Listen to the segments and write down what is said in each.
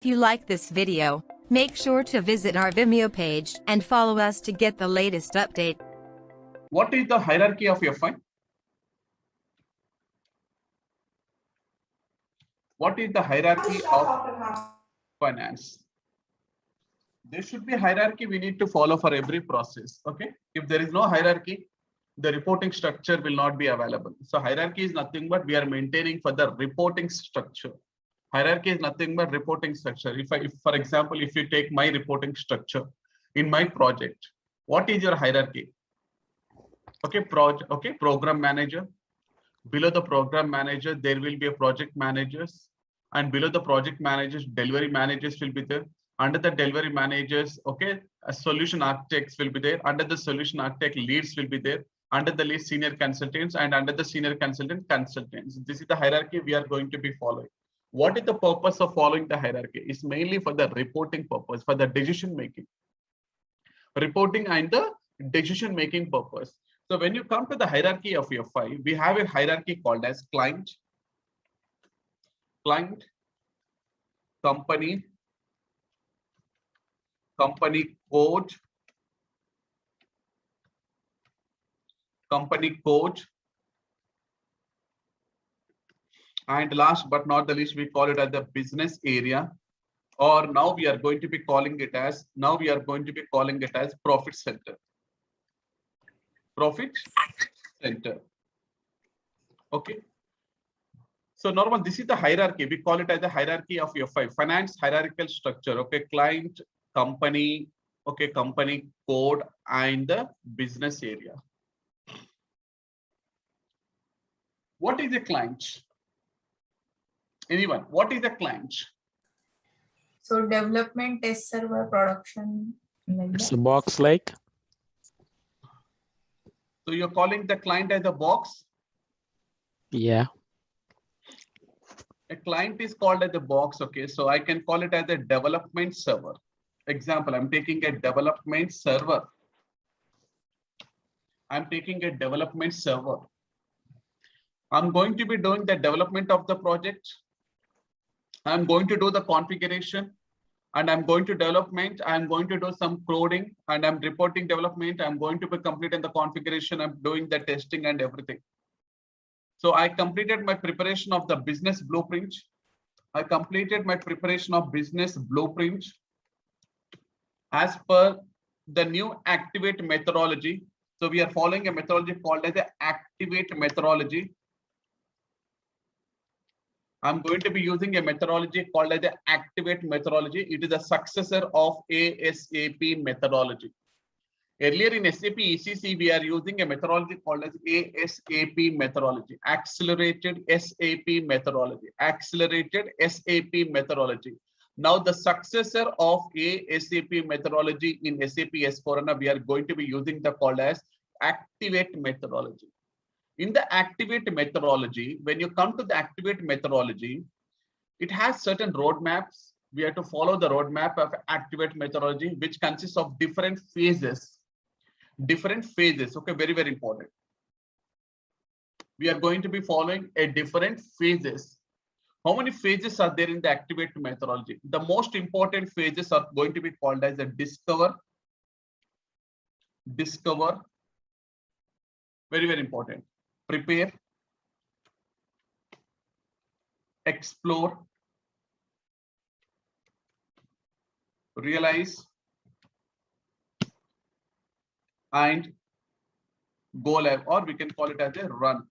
If you like this video, make sure to visit our Vimeo page and follow us to get the latest update. What is the hierarchy of FI? What is the hierarchy of finance? There should be hierarchy we need to follow for every process. Okay. If there is no hierarchy, the reporting structure will not be available. So hierarchy is nothing but we are maintaining for the reporting structure. Hierarchy is nothing but reporting structure. If for example, if you take my reporting structure in my project, what is your hierarchy? Okay, program manager. Below the program manager, there will be a project managers, and below the project managers, delivery managers will be there. Under the delivery managers, okay, a solution architects will be there. Under the solution architect, leads will be there. Under the lead, senior consultants, and under the senior consultant, consultants. This is the hierarchy we are going to be following. What is the purpose of following the hierarchy? It's mainly for the reporting purpose, for the decision making. Reporting and the decision making purpose. So when you come to the hierarchy of FI, we have a hierarchy called as client, company, company code, and last but not the least, we call it as the business area, or now we are going to be calling it as profit center. Okay. So normal, this is the hierarchy. We call it as the hierarchy of FI, finance hierarchical structure. Okay, client, company, okay, company code, and the business area. What is a client? Anyone? What is a client? So development, test server, production. It's a box like. So you're calling the client as a box? Yeah. A client is called as a box. Okay, so I can call it as a development server. Example, I'm taking a development server. I'm going to be doing the development of the project. I'm going to do the configuration, and I'm going to development. I'm going to do some coding, and I'm reporting development. I'm going to be completing the configuration. I'm doing the testing and everything. So I completed my preparation of the business blueprint. As per the new activate methodology. So we are following a methodology called as the activate methodology. I'm going to be using a methodology called as the activate methodology. It is a successor of ASAP methodology. Earlier in SAP ECC, we are using a methodology called as ASAP methodology, accelerated SAP methodology. Now the successor of ASAP methodology in SAP S4HANA, we are going to be using the called as activate methodology. In the activate methodology, when you come to the activate methodology, it has certain roadmaps. We have to follow the roadmap of activate methodology, which consists of different phases. Okay, very, very important. We are going to be following a different phases. How many phases are there in the activate methodology? The most important phases are going to be called as a discover. Very, very important. Prepare, explore, realize, and go live, or we can call it as a run.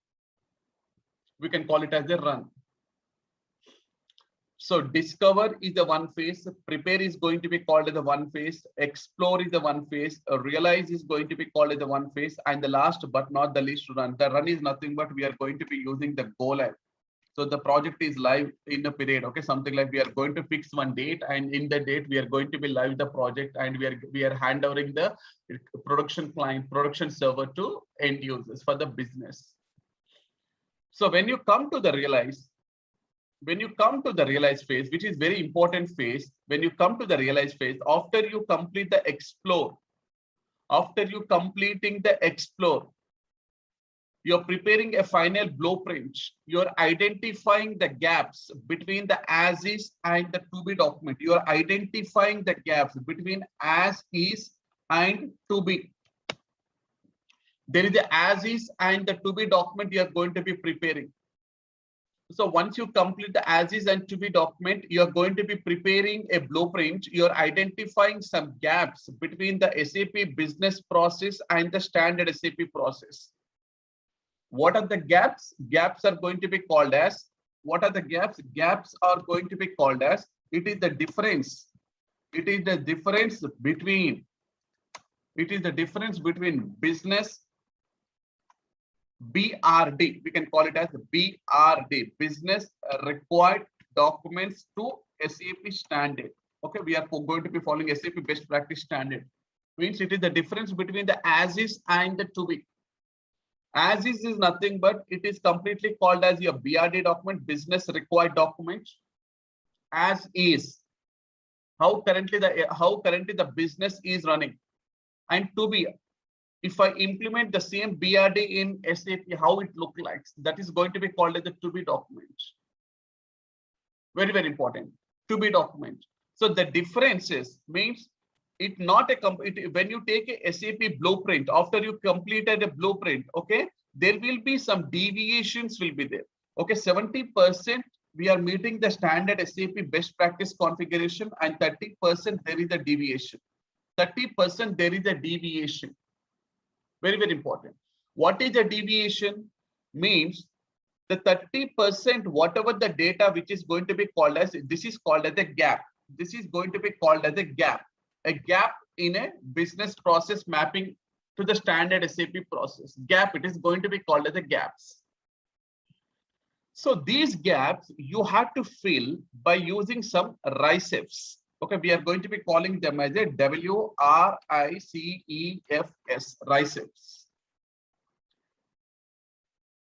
So discover is the one phase, prepare is going to be called as the one phase, explore is the one phase, realize is going to be called as the one phase, and the last but not the least, run. The run is nothing but we are going to be using the go live. So the project is live in a period, okay, something like we are going to fix one date, and in the date we are going to be live the project, and we are handovering the production server to end users for the business. So when you come to the realize phase, which is very important phase, when you come to the realize phase, after you complete the explore, You're preparing a final blueprint. You're identifying the gaps between the as is and the to be document. You're identifying the gaps between as is and to be. There is the as is and the to be document you are going to be preparing. So once you complete the as is and to be document, you are going to be preparing a blueprint. You're identifying some gaps between the SAP business process and the standard SAP process. What are the gaps? Gaps are going to be called as, what are the gaps? Gaps are going to be called as, it is the difference. It is the difference between, business BRD. We can call it as BRD, business required documents to SAP standard. Okay, we are going to be following SAP best practice standard. Means it is the difference between the as is and the to be. As is nothing but it is completely called as your BRD document, business required document. As is, how currently the business is running. And to be, if I implement the same BRD in SAP, how it look like, that is going to be called as the to be document. Very, very important. To be document. So the differences means it not a when you take a SAP blueprint, after you completed a blueprint, okay, there will be some deviations will be there. Okay, 70% we are meeting the standard SAP best practice configuration, and 30% there is a deviation. 30% there is a deviation. Very, very important. What is a deviation? Means the 30%, whatever the data which is going to be called as, this is called as a gap. This is going to be called as a gap. A gap in a business process mapping to the standard SAP process. Gap, it is going to be called as a gaps. So these gaps you have to fill by using some RICEFs. Okay, we are going to be calling them as a WRICEFS, RICEFs.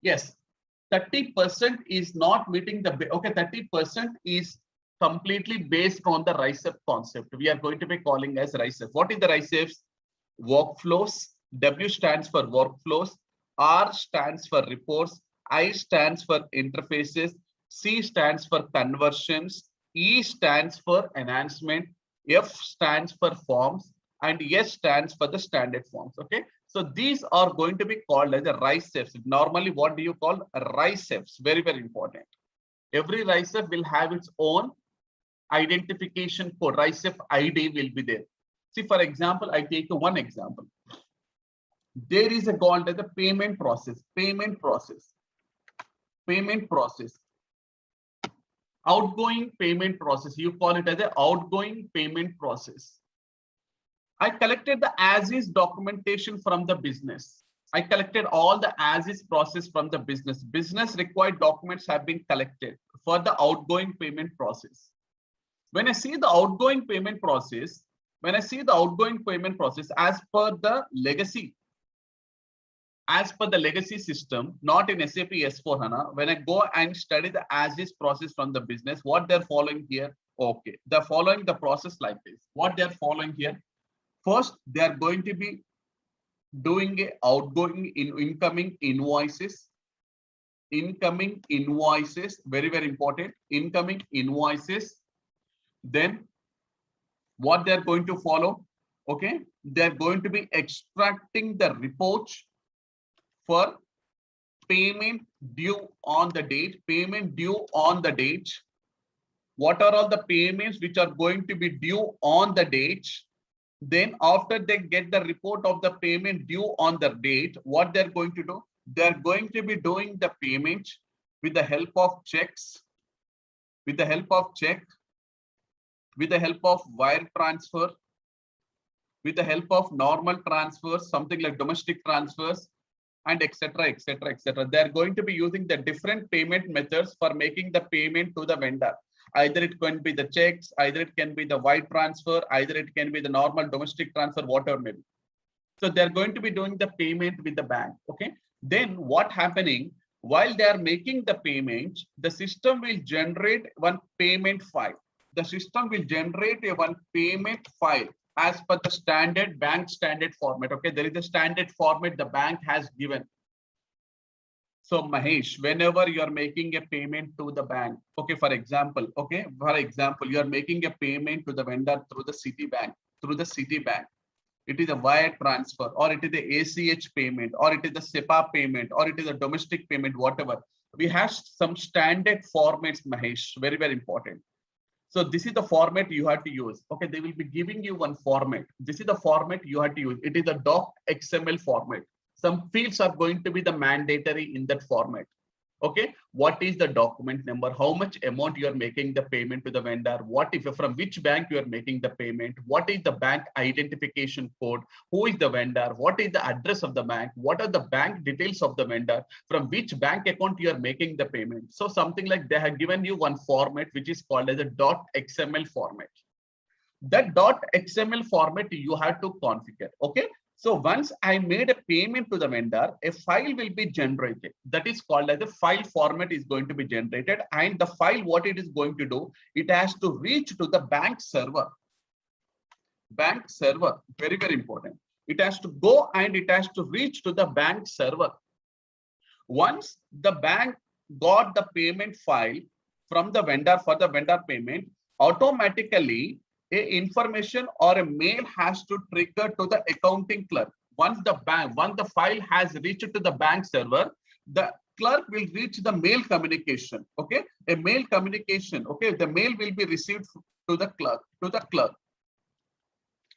Yes, 30% is not meeting the, okay, 30% is completely based on the RICEF concept. We are going to be calling as RICEF. What is the RICEFs? Workflows. W stands for workflows. R stands for reports. I stands for interfaces. C stands for conversions. E stands for enhancement. F stands for forms. And S stands for the standard forms. Okay. So these are going to be called as a RICEFs. Normally, what do you call RICEFs? Very, very important. Every RICEF will have its own identification code. RICEF ID will be there. See, for example, I take one example. There is a called as a payment process. Outgoing payment process. You call it as an outgoing payment process. I collected the as-is documentation from the business. I collected all the as-is process from the business. Business required documents have been collected for the outgoing payment process. When I see the outgoing payment process, as per the legacy system, not in SAP S4HANA, when I go and study the as-is process from the business, what they're following here, okay, they're following the process like this. What they're following here, first, they are going to be doing a outgoing incoming invoices. Very, very important. Incoming invoices. Then what they're going to follow, okay, they're going to be extracting the reports for payment due on the date. What are all the payments which are going to be due on the date? Then after they get the report of the payment due on the date, what they're going to do? They're going to be doing the payment with the help of checks, with the help of wire transfer, with the help of normal transfers, something like domestic transfers, and etc. They're going to be using the different payment methods for making the payment to the vendor. Either it can be the checks, either it can be the wire transfer, either it can be the normal domestic transfer, whatever maybe. So they're going to be doing the payment with the bank. Okay. Then what happening? While they are making the payment, the system will generate one payment file. One payment file as per the standard bank standard format. Okay, there is a standard format the bank has given. So Mahesh, whenever you are making a payment to the bank, okay, for example, you are making a payment to the vendor through the Citibank. It is a wire transfer, or it is the ACH payment, or it is the SEPA payment, or it is a domestic payment, whatever. We have some standard formats, Mahesh, very, very important. So this is the format you have to use. Okay, they will be giving you one format. This is the format you have to use. It is a doc XML format. Some fields are going to be the mandatory in that format. Okay, what is the document number? How much amount you are making the payment to the vendor? What if from which bank you are making the payment? What is the bank identification code? Who is the vendor? What is the address of the bank? What are the bank details of the vendor? From which bank account you are making the payment? So something like they have given you one format which is called as a .xml format. That .xml format you have to configure. Okay. So once I made a payment to the vendor, a file will be generated. That is called as a file format is going to be generated. And the file, what it is going to do, it has to reach to the bank server. Bank server, very, very important. It has to go and it has to reach to the bank server. Once the bank got the payment file from the vendor for the vendor payment, automatically information or a mail has to trigger to the accounting clerk. Once the file has reached to the bank server, the clerk will reach the mail communication. Okay, a mail communication. Okay, the mail will be received to the clerk.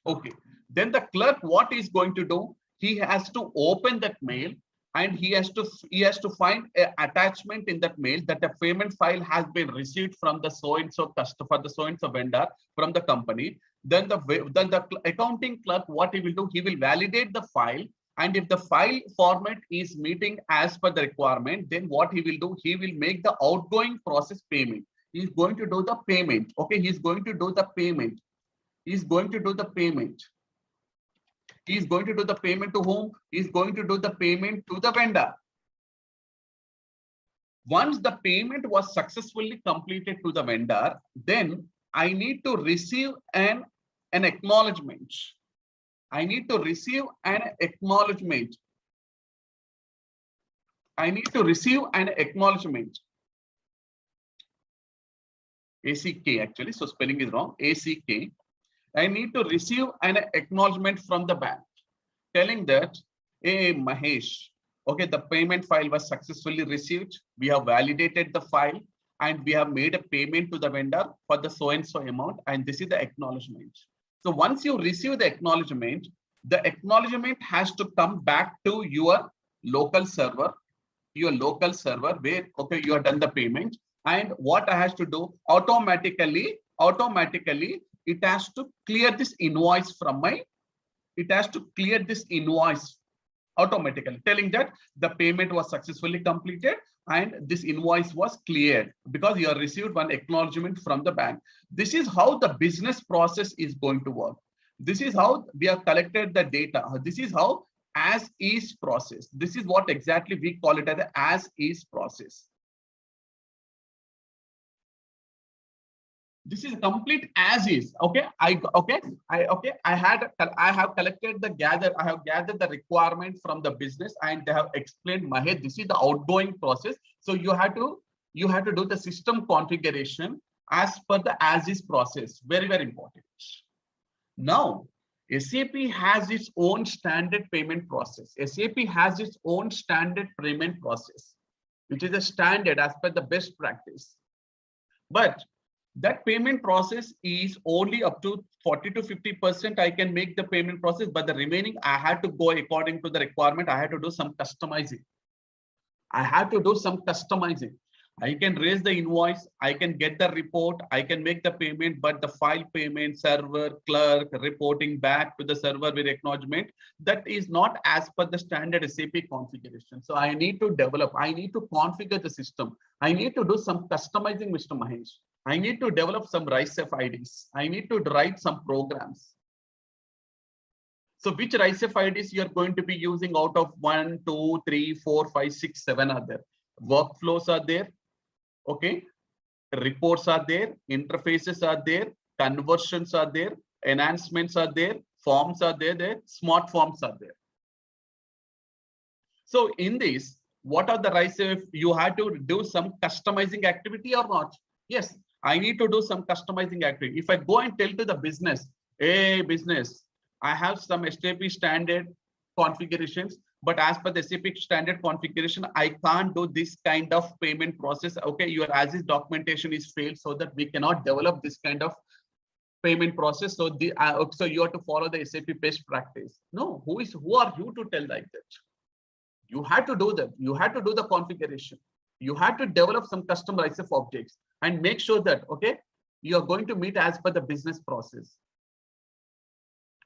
Okay, then the clerk, what is going to do? He has to open that mail, and he has to find an attachment in that mail that a payment file has been received from the so and so customer, the so and so vendor from the company. Then the accounting clerk, what he will do, he will validate the file, and if the file format is meeting as per the requirement, then what he will do, he will make the outgoing process payment. He's going to do the payment. Okay, he's going to do the payment. He's going to do the payment. He's going to do the payment to whom? He's going to do the payment to the vendor. Once the payment was successfully completed to the vendor, then I need to receive an acknowledgement. I need to receive an acknowledgement. I need to receive an acknowledgement. ACK actually, so spelling is wrong. ACK. I need to receive an acknowledgement from the bank telling that, hey, Mahesh, okay, the payment file was successfully received. We have validated the file and we have made a payment to the vendor for the so and so amount. And this is the acknowledgement. So once you receive the acknowledgement has to come back to your local server where, okay, you have done the payment. And what I has to do, automatically, it has to clear this invoice from my, automatically telling that the payment was successfully completed and this invoice was cleared because you have received one acknowledgement from the bank. This is how the business process is going to work. This is how we have collected the data. This is how as is process. This is what exactly we call it as is process. This is complete as is. Okay, I have collected I have gathered the requirement from the business and they have explained, Mahesh, this is the outgoing process. So you have to do the system configuration as per the as is process. Very, very important. Now, SAP has its own standard payment process. SAP has its own standard payment process, which is a standard as per the best practice. But that payment process is only up to 40 to 50% I can make the payment process, but the remaining I had to go according to the requirement. I had to do some customizing. I can raise the invoice, I can get the report, I can make the payment, but the file payment, server, clerk, reporting back to the server with acknowledgement, that is not as per the standard SAP configuration. So I need to develop, I need to configure the system. I need to do some customizing, Mr. Mahesh. I need to develop some RISE-F IDs. I need to write some programs. So which RISE-F IDs you are going to be using out of 1, 2, 3, 4, 5, 6, 7 are there. Workflows are there. Okay. Reports are there. Interfaces are there. Conversions are there. Enhancements are there. Forms are there. Smart forms are there. So in this, What are the rights if you had to do some customizing activity or not? Yes, I need to do some customizing activity. If I go and tell to the business, hey business, I have some SAP standard configurations, but as per the SAP standard configuration, I can't do this kind of payment process. Okay, your as is documentation is failed, so that we cannot develop this kind of payment process. So so you have to follow the SAP best practice. No, who are you to tell like that? You had to do that. You had to do the configuration. You had to develop some custom rights of objects and make sure that, okay, you are going to meet as per the business process.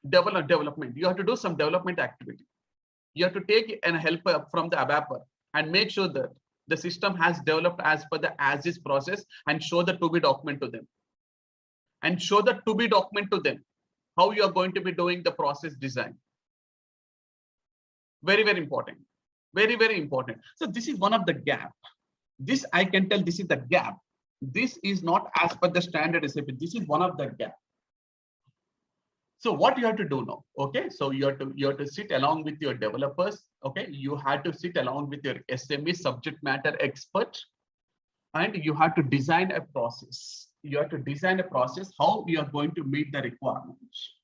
Development. You have to do some development activity. You have to take an helper from the ABAPer and make sure that the system has developed as per the as is process and show the to be document to them. And show the to be document to them how you are going to be doing the process design. Very, very important. Very, very important. So this is one of the gap. This I can tell this is the gap. This is not as per the standard SAP. This is one of the gap. So what you have to do now? Okay, so you have to sit along with your developers. Okay, you have to sit along with your SME subject matter expert, and you have to design a process. You have to design a process how you are going to meet the requirements.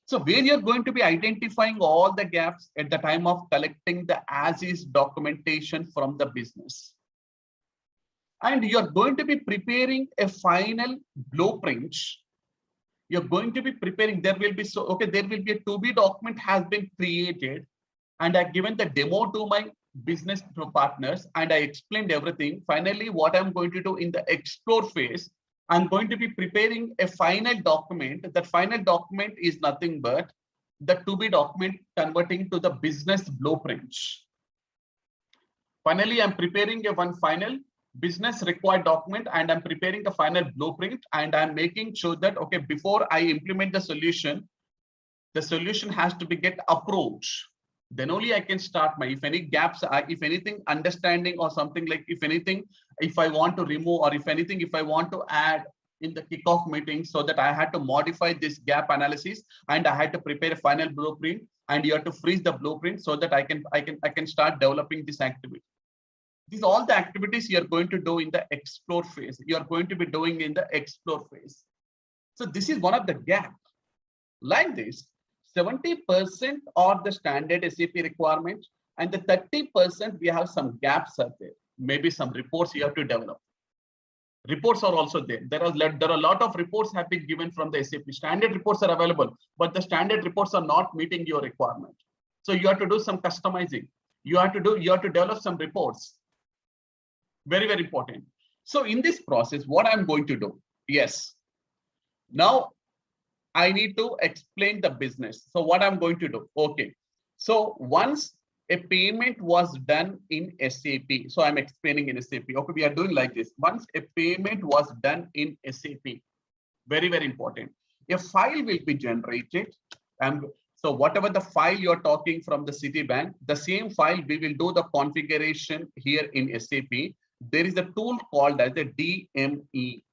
So where you're going to be identifying all the gaps at the time of collecting the as-is documentation from the business. And you're going to be preparing a final blueprint. You're going to be preparing, there will be, so okay, there will be a to-be document has been created, and I've given the demo to my business partners, and I explained everything. Finally, what I'm going to do in the explore phase, I'm going to be preparing a final document. That final document is nothing but the to-be document converting to the business blueprint. Finally, I'm preparing one final business required document, and I'm preparing the final blueprint, and I'm making sure that, okay, before I implement the solution has to be get approved. Then only I can start my, if any gaps, if anything understanding or something like, if anything, if I want to remove, or if anything, if I want to add in the kickoff meeting, so that I had to modify this gap analysis, and I had to prepare a final blueprint, and you have to freeze the blueprint so that I can start developing this activity. These all the activities you are going to do in the explore phase. You are going to be doing in the explore phase. So this is one of the gap. Like this, 70% are the standard SAP requirements, and the 30% we have some gaps are there. Maybe some reports you have to develop. Reports are also there. There are a lot of reports have been given from the SAP. Standard reports are available, but the standard reports are not meeting your requirement. So you have to do some customizing. You have to develop some reports. Very, very important. So in this process, what I'm going to do? Yes. Now I need to explain the business. So what I'm going to do? Okay. So once a payment was done in SAP, so I'm explaining in SAP. Okay, we are doing like this. Once a payment was done in SAP, very, very important. A file will be generated. And so whatever the file you're talking from the Citibank, the same file we will do the configuration here in SAP. There is a tool called as a DMEE,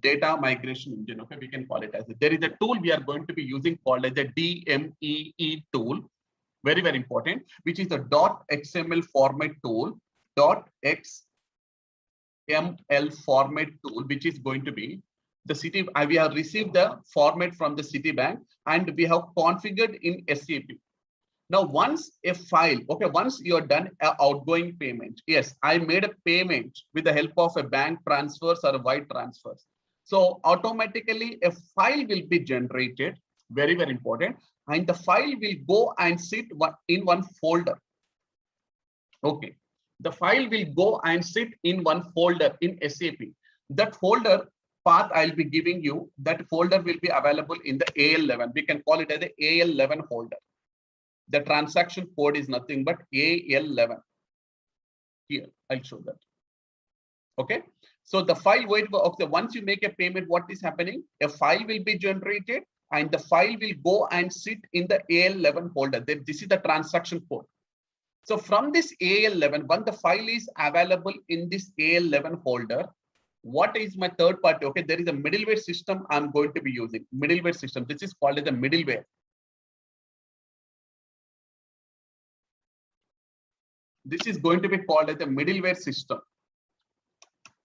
Data Migration Engine. Okay, we can call it as there is a tool we are going to be using called as a DMEE tool. Very, very important, which is the .xml format tool, .xml format tool, which is going to be the city. We have received the format from the Citibank, and we have configured in SAP. Now, once a file, okay, once you're done an outgoing payment, yes, I made a payment with the help of a bank transfers or a wire transfers. So automatically a file will be generated, very, very important, and the file will go and sit in one folder. Okay, the file will go and sit in one folder in SAP. That folder path I'll be giving you, that folder will be available in the AL11. We can call it as the AL11 folder. The transaction code is nothing but AL11. Here, I'll show that. Okay, so the file, once you make a payment, what is happening? A file will be generated, and the file will go and sit in the AL11 folder. This is the transaction code. So from this AL11, when the file is available in this AL11 folder, what is my third party? Okay, there is a middleware system I'm going to be using. Middleware system. This is called as a middleware. This is going to be called as a middleware system.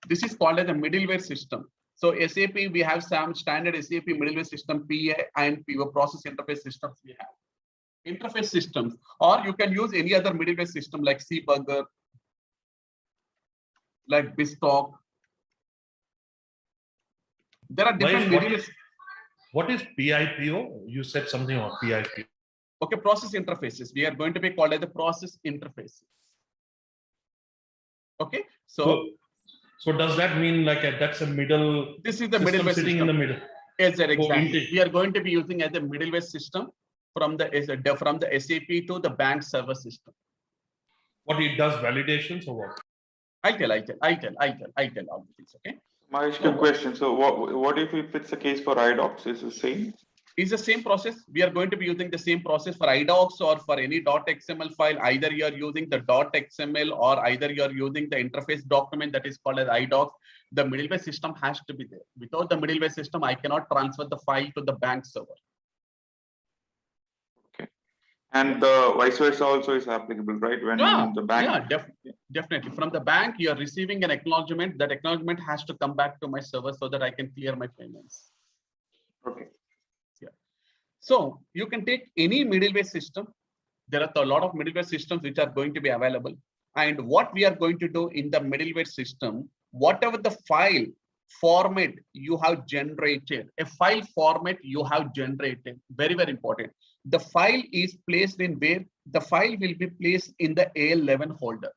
This is called as a middleware system. So SAP, we have some standard SAP middleware system, PA and PO, process interface systems we have. Interface systems, or you can use any other middleware system like Cburger, like BizTalk. There are different middleware. What is PIPO? You said something about PIPO. Okay, process interfaces. We are going to be called as the process interfaces. Okay, so does that mean like that's a middle? This is the system middleware sitting system. in the middle. Yes, sir, exactly. So we are going to be using as a middleware system from the SAP to the bank server system. What it does, validations or what? I'll tell all the things. Okay. Mahesh, good question. So what if it's a case for iDocs? Is the same? Is the same process. We are going to be using the same process for iDocs or for any .xml file. Either you are using the .xml or either you are using the interface document that is called as iDocs. The middleware system has to be there. Without the middleware system, I cannot transfer the file to the bank server. Okay. And the vice versa also is applicable, right? When the bank. Yeah, definitely. From the bank, you are receiving an acknowledgement. That acknowledgement has to come back to my server so that I can clear my payments. Okay. So you can take any middleware system. There are a lot of middleware systems which are going to be available. And what we are going to do in the middleware system, whatever the file format you have generated, a file format you have generated, very, very important. The file is placed in where? The file will be placed in the A11 folder.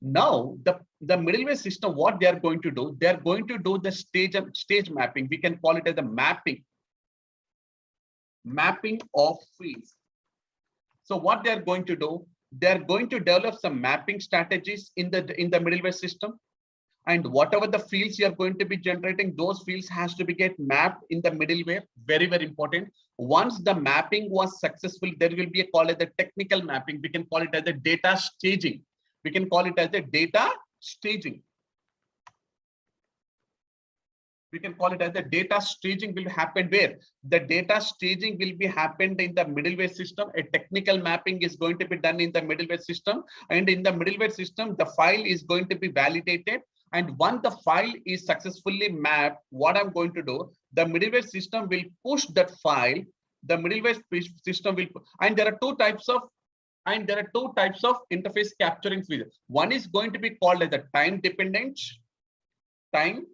Now, the middleware system, what they are going to do, they are going to do the stage mapping. We can call it as a mapping of fields. So what they are going to do, they are going to develop some mapping strategies in the middleware system, and whatever the fields you are going to be generating, those fields has to be get mapped in the middleware. Very, very important. Once the mapping was successful, there will be a call as the technical mapping. We can call it as the data staging. We can call it as the data staging. We can call it as the data staging will happen where? The data staging will be happened in the middleware system. A technical mapping is going to be done in the middleware system. And in the middleware system, the file is going to be validated. And once the file is successfully mapped, what I'm going to do, the middleware system will push that file. The middleware system will, and there are two types of interface capturing fields. One is going to be called as a time dependent, time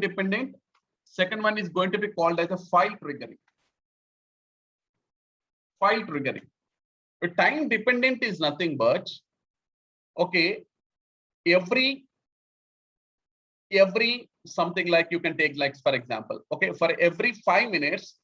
dependent. Second one is going to be called as a file triggering. File triggering. A time dependent is nothing but, okay, every something like you can take, like for example, okay, for every 5 minutes,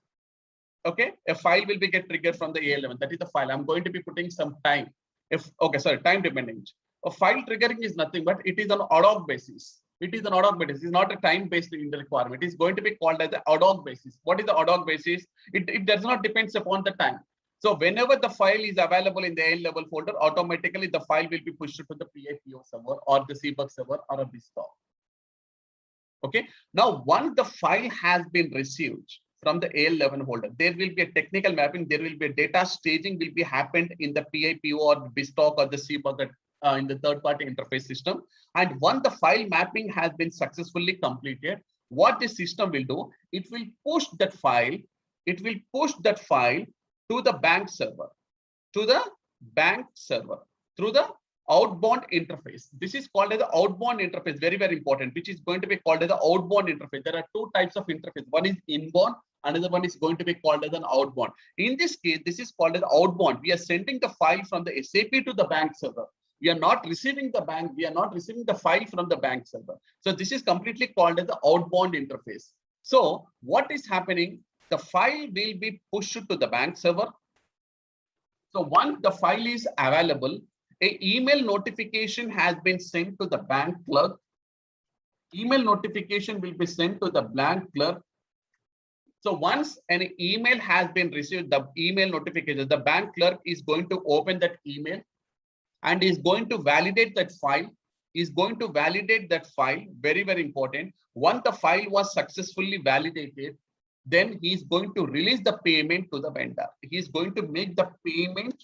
okay, a file will be get triggered from the A11. That is the file. I'm going to be putting some time. Time dependent. A file triggering is nothing but it is on ad hoc basis. It is an ad hoc basis. It's not a time-based requirement. It is going to be called as the ad hoc basis. What is the ad hoc basis? It does not depend upon the time. So whenever the file is available in the A-level folder, automatically the file will be pushed to the PIPO server or the Cburger server or a BizTalk. Okay. Now, once the file has been received from the A11 folder, there will be a technical mapping. There will be a data staging will be happened in the PIPO or BizTalk or the Cburger in the third-party interface system. And once the file mapping has been successfully completed, what the system will do, it will push that file. It will push that file to the bank server, through the outbound interface. This is called as the outbound interface. Very, very important, which is going to be called as the outbound interface. There are two types of interface. One is inbound. Another one is going to be called as an outbound. In this case, this is called as outbound. We are sending the file from the SAP to the bank server. We are not receiving the file from the bank server. So this is completely called as the outbound interface. So what is happening? The file will be pushed to the bank server. So once the file is available, an email notification has been sent to the bank clerk. Email notification will be sent to the bank clerk. So once an email has been received, the email notification, the bank clerk is going to open that email and is going to validate that file, very, very important. Once the file was successfully validated, then he is going to release the payment to the vendor. He is going to make the payment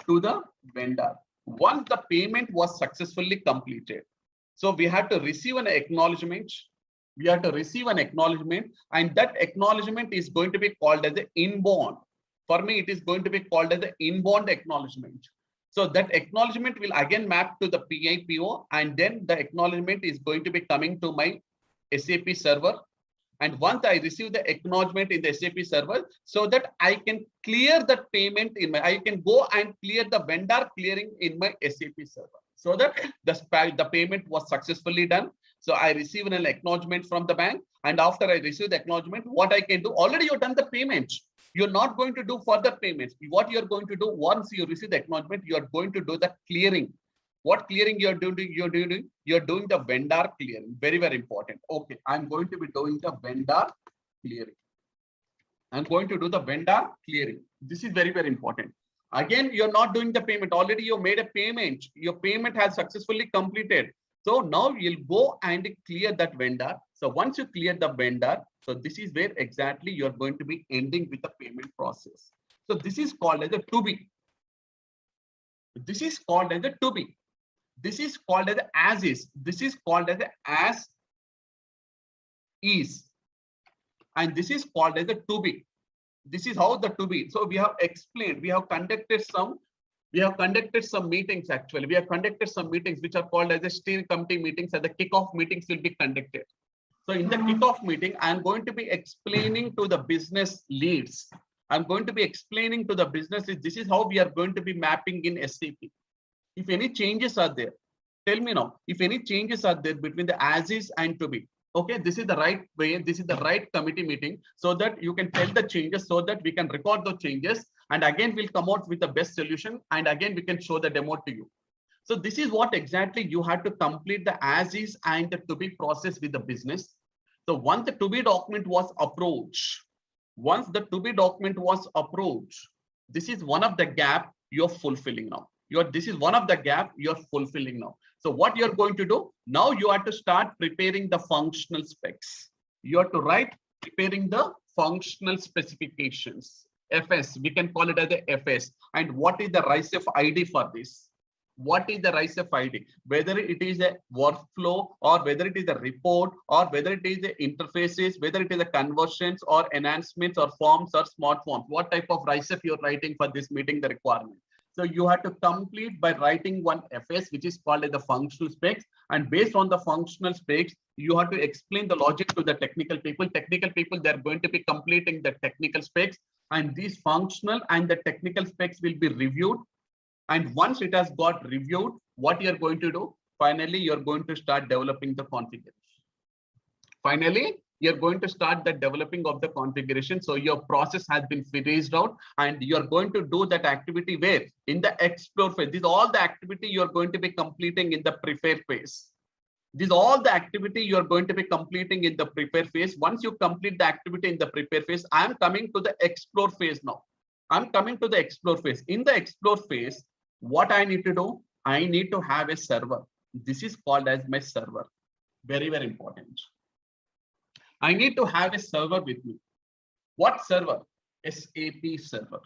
to the vendor. Once the payment was successfully completed, so we have to receive an acknowledgement. We have to receive an acknowledgement, and that acknowledgement is going to be called as an inbound. For me, it is going to be called as the inbound acknowledgement. So that acknowledgement will again map to the PIPO, and then the acknowledgement is going to be coming to my SAP server. And once I receive the acknowledgement in the SAP server, so that I can clear the payment I can go and clear the vendor clearing in my SAP server, so that the payment was successfully done. So I receive an acknowledgement from the bank, and after I receive the acknowledgement, what I can do, already you've done the payment. You're not going to do further payments. What you're going to do once you receive the acknowledgement, you're going to do the clearing. What clearing you're doing? You're doing the vendor clearing. Very, very important. Okay, I'm going to be doing the vendor clearing. I'm going to do the vendor clearing. This is very, very important. Again, you're not doing the payment. Already you made a payment. Your payment has successfully completed. So now you'll go and clear that vendor. So once you clear the vendor, so this is where exactly you're going to be ending with the payment process. So this is called as a to be. This is called as a to be. This is called as is. This is called as is. And this is called as a to be. This is how the to be. So we have explained, we have conducted some meetings actually. We have conducted some meetings which are called as a steering committee meetings, and the kickoff meetings will be conducted. So in the kickoff meeting, I'm going to be explaining to the business leads. I'm going to be explaining to the business leads, this is how we are going to be mapping in SAP. If any changes are there, tell me now, if any changes are there between the as is and to be. Okay, this is the right way, this is the right committee meeting, so that you can tell the changes, so that we can record the changes, and again we'll come out with the best solution, and again we can show the demo to you. So this is what exactly you have to complete the as is and the to be process with the business. So once the to be document was approached, this is one of the gap you're fulfilling now. This is one of the gap you're fulfilling now. So what you're going to do now, you have to start preparing the functional specs. You have to write preparing the functional specifications. FS, we can call it as a FS. And what is the RISEF ID for this? What is the RISEF ID? Whether it is a workflow, or whether it is a report, or whether it is the interfaces, whether it is a conversions or enhancements or forms or smart forms. What type of RISEF you're writing for this meeting the requirement? So you have to complete by writing one FS, which is called as the functional specs. And based on the functional specs, you have to explain the logic to the technical people. Technical people, they're going to be completing the technical specs, and these functional and the technical specs will be reviewed. And once it has got reviewed, what you're going to do? Finally, you're going to start developing the configuration. Finally, you're going to start the developing of the configuration. So your process has been phased out, and you're going to do that activity where? In the explore phase. This is all the activity you're going to be completing in the prepare phase. This is all the activity you're going to be completing in the prepare phase. Once you complete the activity in the prepare phase, I'm coming to the explore phase now. I'm coming to the explore phase. In the explore phase, what I need to do? I need to have a server. This is called as my server. Very, very important. I need to have a server with me. What server? SAP server.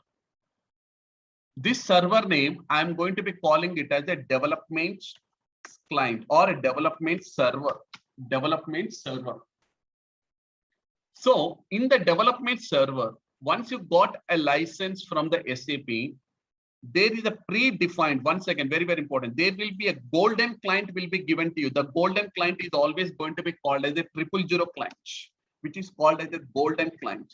This server name, I'm going to be calling it as a development client or a development server. Development server. So in the development server, once you got a license from the SAP, there is a predefined, once again, very, very important. There will be a golden client will be given to you. The golden client is always going to be called as a 000 client, which is called as a golden client.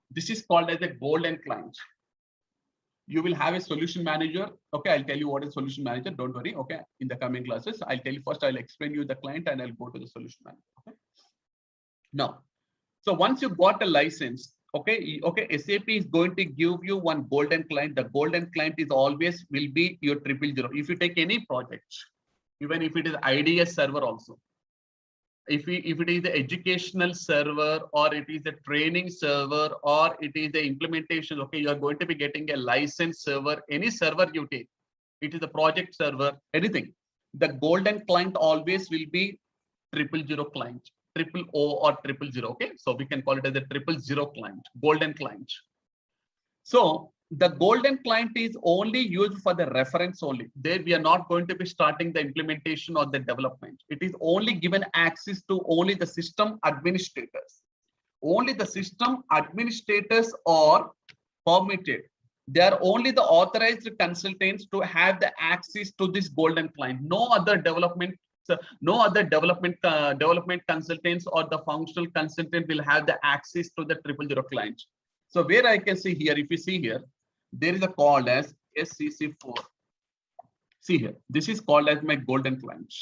This is called as a golden client. You will have a solution manager. Okay, I'll tell you what is solution manager. Don't worry. Okay, in the coming classes, I'll tell you first, I'll explain you the client and I'll go to the solution manager. Okay. Now, so once you got a license, okay, SAP is going to give you one golden client. The golden client is always will be your 000. If you take any project, even if it is IDS server also, if it is the educational server, or it is a training server, or it is the implementation, okay, you are going to be getting a license server. Any server you take, it is a project server, anything. The golden client always will be 000 client. 000 or 000. Okay, so we can call it as a 000 client, golden client. So the golden client is only used for the reference only. There we are not going to be starting the implementation or the development. It is only given access to only the system administrators. Only the system administrators are permitted. They are only the authorized consultants to have the access to this golden client. No other development development consultants or the functional consultant will have the access to the 000 client. So where I can see here, if you see here, there is a called as SCC4. See here, this is called as my golden client.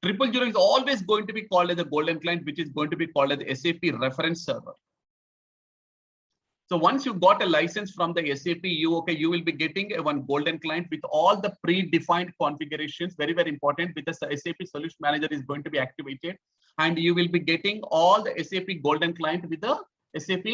000 is always going to be called as a golden client, which is going to be called as SAP reference server. So once you got a license from the SAP, you will be getting one golden client with all the predefined configurations. Very, very important, because the SAP Solution Manager is going to be activated, and you will be getting all the SAP golden client with the SAP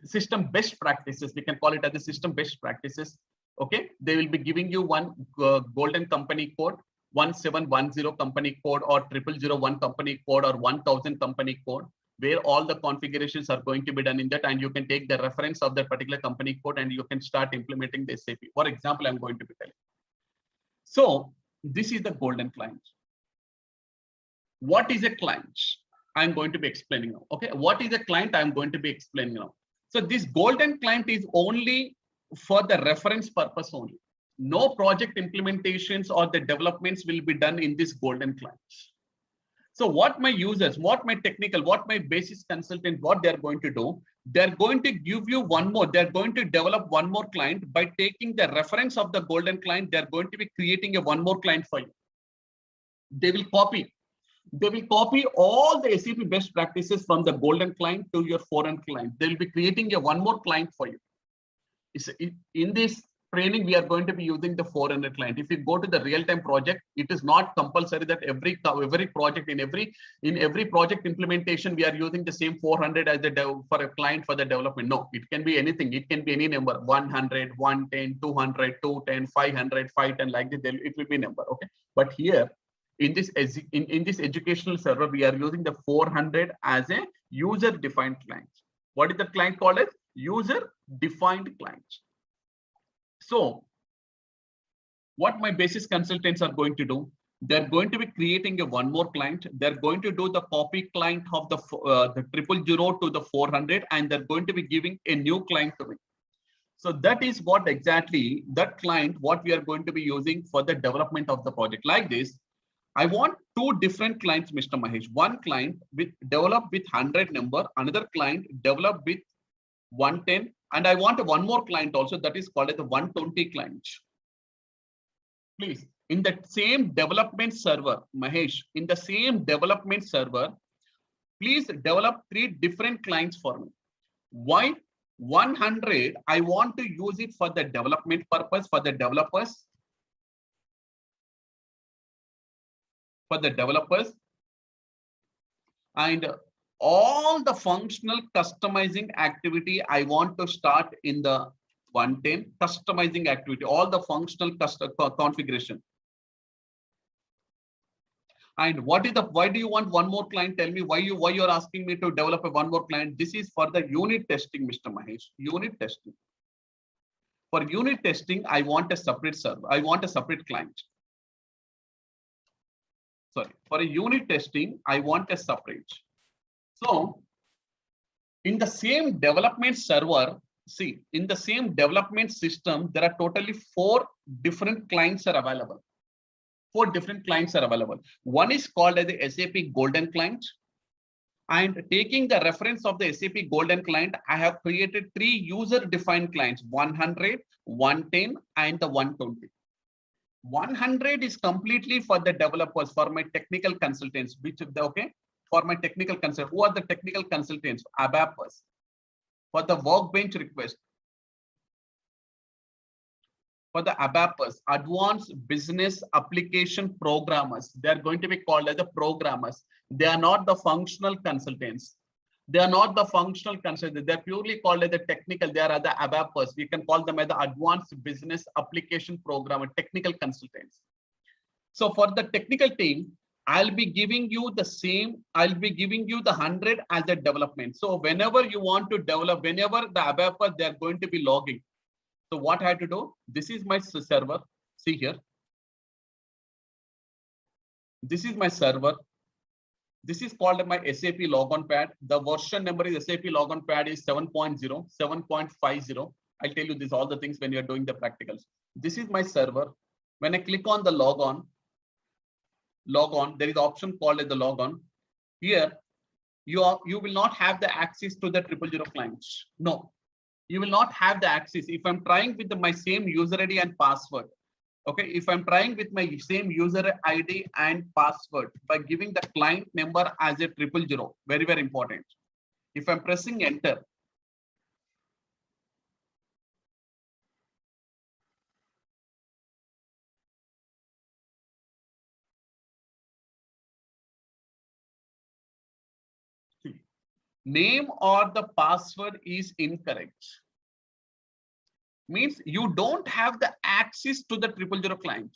system best practices. We can call it as the system best practices. Okay, they will be giving you one golden company code, 1710 company code, or 0001 company code, or 1000 company code, where all the configurations are going to be done in that, and you can take the reference of that particular company code and you can start implementing the SAP. For example, I'm going to be telling. So this is the golden client. What is a client? I'm going to be explaining now. Okay, what is a client? I'm going to be explaining now. So this golden client is only for the reference purpose only. No project implementations or the developments will be done in this golden client. So what my users, what my technical, what my basis consultant, what they're going to do, they're going to give you one more, they're going to develop one more client by taking the reference of the golden client. They're going to be creating a one more client for you. They will copy all the SAP best practices from the golden client to your foreign client. They'll be creating a one more client for you. In this training, we are going to be using the 400 client. If you go to the real-time project, it is not compulsory that every project, in every project implementation, we are using the same 400 as for a client for the development. No, it can be anything. It can be any number, 100, 110, 200, 210, 500, 510, like this. It will be number. Okay, but here in this educational server, we are using the 400 as a user-defined client. What is the client called as? User-defined client. So what my basis consultants are going to do, they're going to be creating a one more client. They're going to do the copy client of the 000 to the 400, and they're going to be giving a new client to me. So that is what exactly that client, what we are going to be using for the development of the project. Like this, I want two different clients, Mr. Mahesh. One client with develop with 100 number, another client develop with 110, and I want one more client also, that is called as the 120 client. Please, in the same development server, Mahesh, in the same development server, please develop 3 different clients for me. Why? 100, I want to use it for the development purpose for the developers. And all the functional customizing activity I want to start in the 110 customizing activity, all the functional configuration. And why do you want one more client? Tell me why you're asking me to develop a one more client. This is for the unit testing, Mr. Mahesh. Unit testing. For unit testing, I want a separate server. I want a separate client. Sorry, for a unit testing, I want a separate. So in the same development server, see, in the same development system, there are totally 4 different clients are available. 4 different clients are available. One is called as the SAP Golden Client. And taking the reference of the SAP Golden Client, I have created 3 user-defined clients, 100, 110, and the 120. 100 is completely for the developers, for my technical consultants, for my technical consultants. Who are the technical consultants? ABAPers. For the workbench request. For the ABAPers, advanced business application programmers. They are going to be called as the programmers. They are not the functional consultants. They are not the functional consultants. They are purely called as the technical. They are the ABAPers. We can call them as the advanced business application programmer, technical consultants. So for the technical team, I'll be giving you the same, I'll be giving you the 100 as a development. So whenever you want to develop, whenever the ABAP, they're going to be logging. So what I have to do, this is my server, see here. This is my server. This is called my SAP logon pad. The version number is SAP logon pad is 7.0, 7.50. I'll tell you this, all the things when you're doing the practicals. This is my server. When I click on the log on, there is an option called as the logon. Here, you will not have the access to the 000 clients. No, you will not have the access. If I'm trying with my same user ID and password, okay, if I'm trying with my same user ID and password by giving the client number as a 000, very, very important. If I'm pressing enter, name or the password is incorrect, means you don't have the access to the 000 client.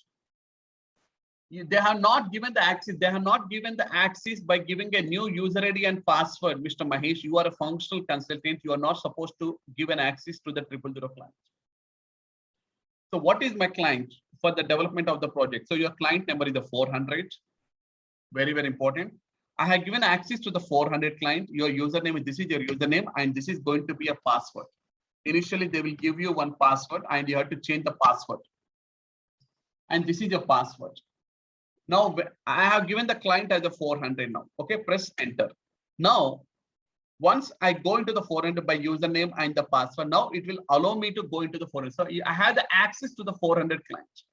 They have not given the access. They have not given the access by giving a new user ID and password. Mr. Mahesh, you are a functional consultant. You are not supposed to give an access to the 000 client. So what is my client for the development of the project? So your client number is the 400. Very, very important. I have given access to the 400 client. Your username, this is your username, and this is going to be a password. Initially, they will give you one password and you have to change the password. And this is your password. Now, I have given the client as a 400 now. Okay, press enter. Now, once I go into the 400 by username and the password, now it will allow me to go into the 400. So I have the access to the 400 clients.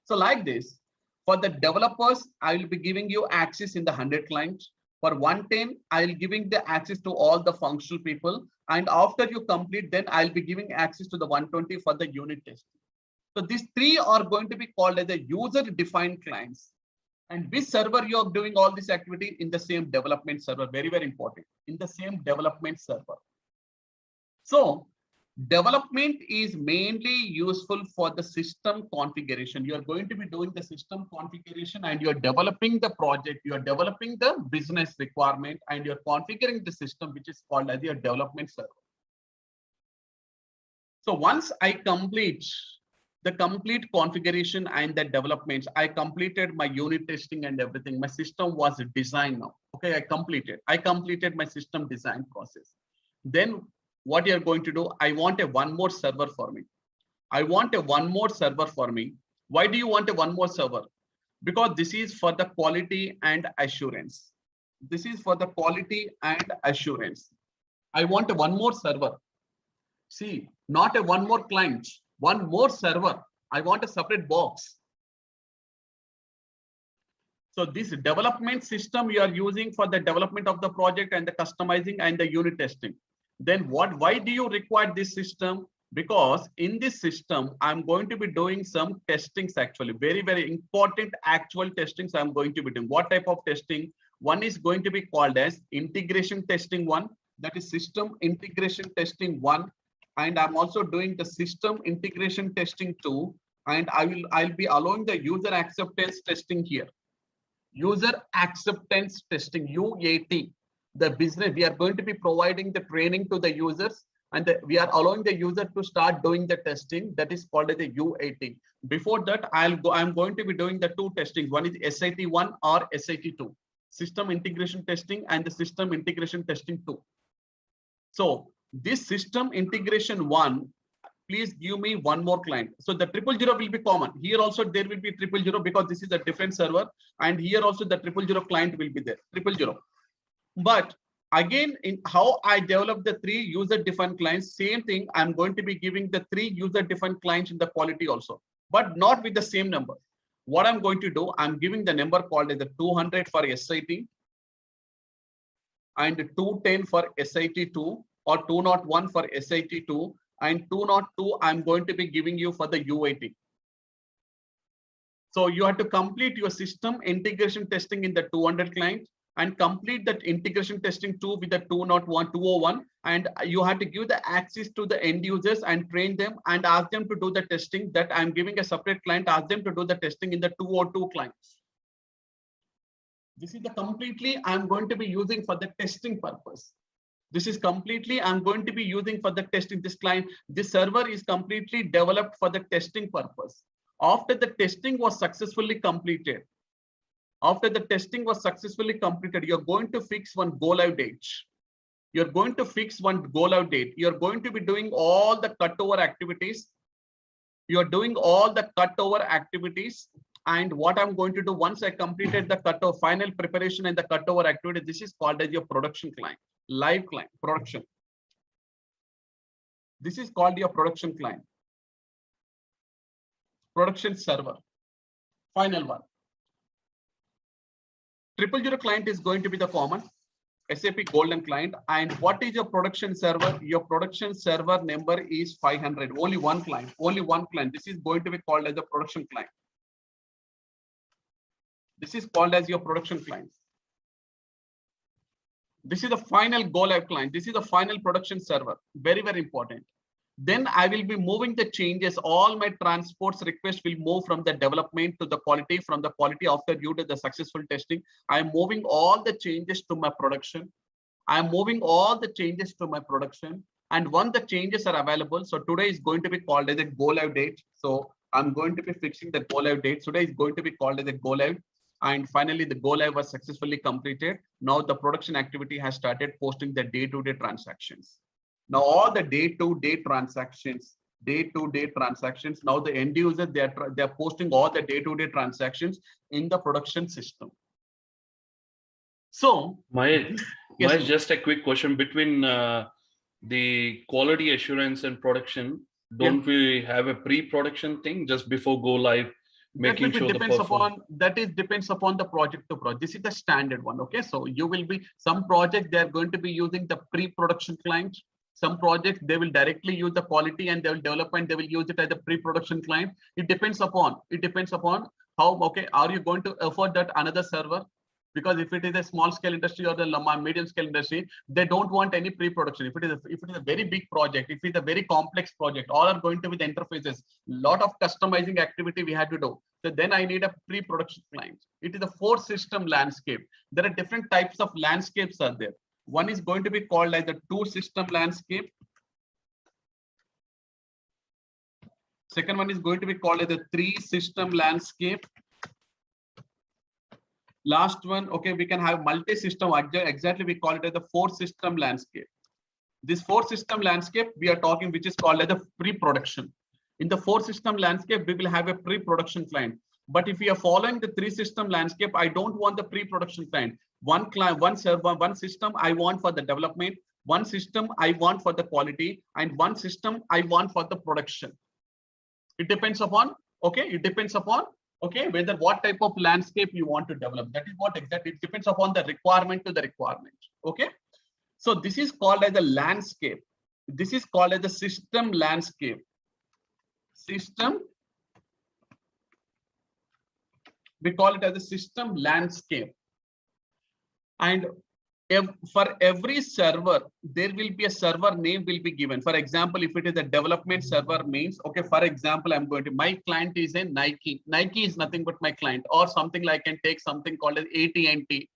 So like this, for the developers, I will be giving you access in the 100 clients. For 110, I'll giving the access to all the functional people. And after you complete, then I'll be giving access to the 120 for the unit testing. So these three are going to be called as the user-defined clients. And which server you are doing all this activity in the same development server, very, very important, in the same development server. So development is mainly useful for the system configuration. You are going to be doing the system configuration and you are developing the project, you are developing the business requirement and you're configuring the system, which is called as your development server. So once I complete the complete configuration and the developments, I completed my unit testing and everything. My system was designed now. Okay, I completed my system design process. Then what you're going to do, I want a one more server for me. I want a one more server for me. Why do you want a one more server? Because this is for the quality and assurance. This is for the quality and assurance. I want a one more server. See, not a one more client, one more server. I want a separate box. So this development system you are using for the development of the project and the customizing and the unit testing. Then why do you require this system? Because in this system, I'm going to be doing some testings actually, very, very important actual testings I'm going to be doing. What type of testing? One is going to be called as integration testing one, that is system integration testing one. And I'm also doing the system integration testing two. And I'll be allowing the user acceptance testing here. User acceptance testing, UAT. The business, we are going to be providing the training to the users and we are allowing the user to start doing the testing, that is called as the UAT. Before that, I'm going to be doing the two testings. One is SIT1 or SIT2, system integration testing and the system integration testing 2. So this system integration 1, please give me one more client. So the 000 will be common. Here also there will be 000 because this is a different server, and here also the 000 client will be there, 000. But again, in how I develop the 3 user-defined clients, same thing, I'm going to be giving the 3 user-defined clients in the quality also, but not with the same number. What I'm going to do, I'm giving the number called as the 200 for SIT and 210 for SIT2 or 201 for SIT2 and 202 I'm going to be giving you for the UAT. So you have to complete your system integration testing in the 200 client and complete that integration testing 2 with the 201, and you have to give the access to the end users and train them and ask them to do the testing. That I'm giving a separate client, ask them to do the testing in the 202 clients. This is the completely I'm going to be using for the testing purpose. This is completely I'm going to be using for the testing. This client, this server is completely developed for the testing purpose. After the testing was successfully completed, you're going to fix one go live date. You're going to fix one go live date. You're going to be doing all the cutover activities. You're doing all the cutover activities. And what I'm going to do once I completed the cutover, final preparation and the cutover activity, this is called as your production client, live client, production. This is called your production client, production server, final one. 000 client is going to be the common SAP Golden client. And what is your production server? Your production server number is 500. Only one client. This is going to be called as the production client. This is called as your production client. This is the final go live client. This is the final production server. Very, very important. Then I will be moving the changes. All my transports requests will move from the development to the quality, from the quality after you do the successful testing. I'm moving all the changes to my production. I'm moving all the changes to my production. And once the changes are available, so today is going to be called as a go live date. So I'm going to be fixing the go live date. Today is going to be called as a go live. And finally, the go live was successfully completed. Now the production activity has started posting the day-to-day transactions. Now all the day-to-day transactions, now the end user, they're posting all the day-to-day transactions in the production system. So Mahesh, yes, just a quick question between the quality assurance and production. Don't we have a pre-production thing just before go live? Making sure depends upon the project to project. This is the standard one. Okay, so you will be some project they are going to be using the pre-production client. Some projects they will directly use the quality and they will develop and they will use it as a pre-production client. It depends upon how okay are you going to afford that another server. Because if it is a small scale industry or the medium scale industry, they don't want any pre-production. If it is a very big project, if it's a very complex project, all are going to be the interfaces, lot of customizing activity we had to do. So then I need a pre-production client. It is a 4-system landscape. There are different types of landscapes are there. One is going to be called as the 2-system landscape. Second one is going to be called as the 3-system landscape. Last one, okay, we can have multi-system. Exactly, we call it as the 4-system landscape. This 4-system landscape we are talking, which is called as the pre-production. In the 4-system landscape, we will have a pre-production client. But if we are following the 3-system landscape, I don't want the pre-production client. One client, one server, one system I want for the development, one system I want for the quality, and one system I want for the production. It depends upon, okay, whether what type of landscape you want to develop. That is what exactly, it depends upon the requirement to the requirement. Okay. So this is called as a landscape. This is called as the system landscape. System. We call it as a system landscape. And for every server, there will be a server name will be given. For example, if it is a development server means, okay, for example, I'm going to, my client is a Nike. Nike is nothing but my client, or something like I can take something called as AT&T.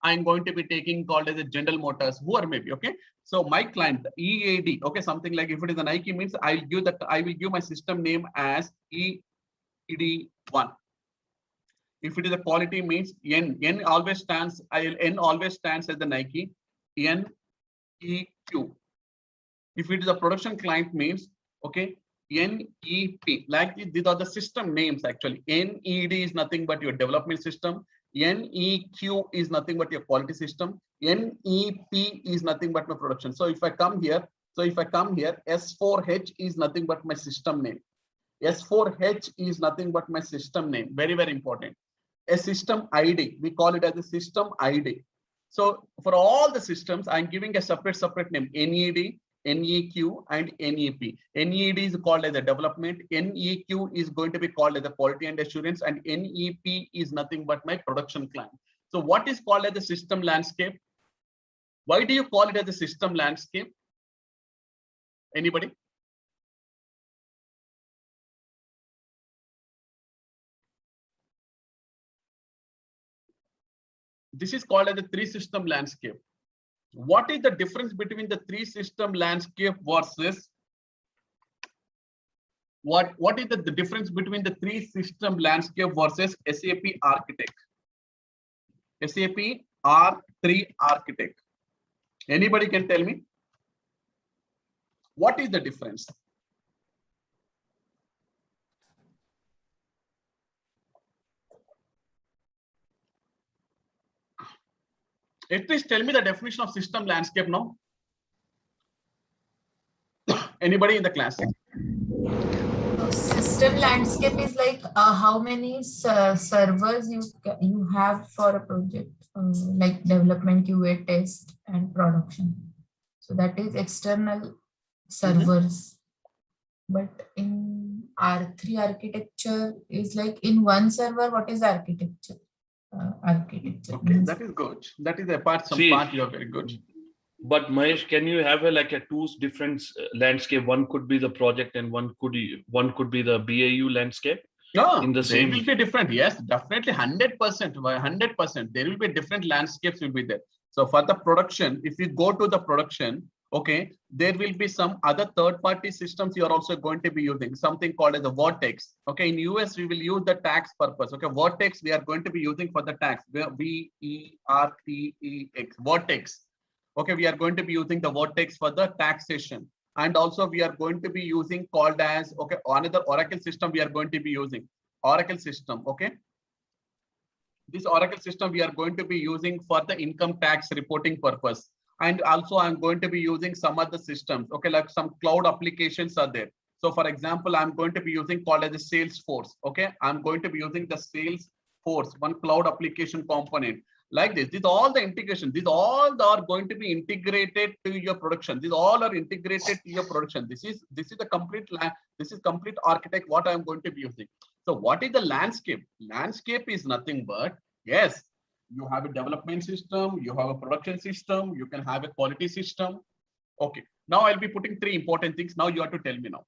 I'm going to be taking called as a General Motors, who are maybe, okay. So my client, EAD, okay, something like if it is a Nike means I will give my system name as EAD1. If it is a quality means N always stands, N always stands as the Nike, NEQ. If it is a production client means, okay, NEP. Like these are the system names actually. NED is nothing but your development system. NEQ is nothing but your quality system. NEP is nothing but my production. So if I come here, S4H is nothing but my system name. S4H is nothing but my system name. Very, very important. A system ID, we call it as a system ID. So for all the systems, I'm giving a separate name, NED, NEQ, and NEP. NED is called as a development, NEQ is going to be called as a quality and assurance, and NEP is nothing but my production client. So what is called as the system landscape? Why do you call it as a system landscape? Anybody? This is called as the three system landscape. What is the difference between the three system landscape versus what is the difference between the three system landscape versus SAP architect? SAP R3 architect. Anybody can tell me? What is the difference? At least tell me the definition of system landscape now. Anybody in the class? System landscape is like how many servers you have for a project, like development, QA, test, and production. So that is external servers. But in R3 architecture is like in one server. What is architecture? Architecture. Okay, that is good. That is a part. Some part you are very good. But Mahesh, can you have a two different landscape? One could be the project, and one could be the BAU landscape. No, in the they same. will be different. Yes, definitely 100%. 100%. There will be different landscapes will be there. So for the production, if you go to the production, okay, there will be some other third-party systems you are also going to be using, something called as a Vortex. Okay, in US we will use the tax purpose. Okay, Vortex we are going to be using for the tax. VERTEX. Vortex. Okay, we are going to be using the Vortex for the taxation, and also we are going to be using called as another Oracle system we are going to be using Oracle system. Okay, this Oracle system we are going to be using for the income tax reporting purpose. And also I'm going to be using some other systems, okay, like some cloud applications are there. So for example, I'm going to be using called as a Salesforce. Okay, I'm going to be using the Salesforce, one cloud application component like this. These all the integration, these all are going to be integrated to your production. These all are integrated to your production. This is the complete complete architect what I'm going to be using. So what is the landscape? Landscape is nothing but, yes, you have a development system, you have a production system, you can have a quality system. Okay, now I'll be putting three important things. Now you have to tell me now.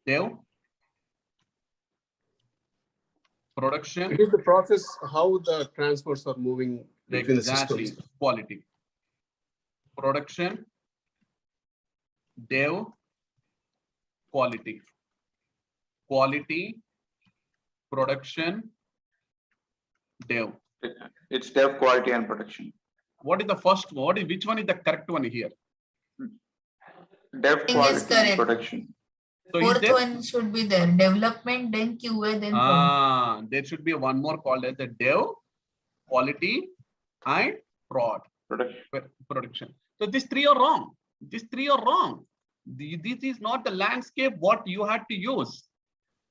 Dev, production. It is the process how the transfers are moving between Exactly. the systems. Quality. Production, dev, quality. Quality, production, dev. It's dev, quality, and production. What is the first one? Which one is the correct one here? Dev, quality, and production. So fourth one should be there. Development, then QA, then product. There should be one more called as the dev, quality, and production. So these three are wrong. These three are wrong. This is not the landscape what you had to use.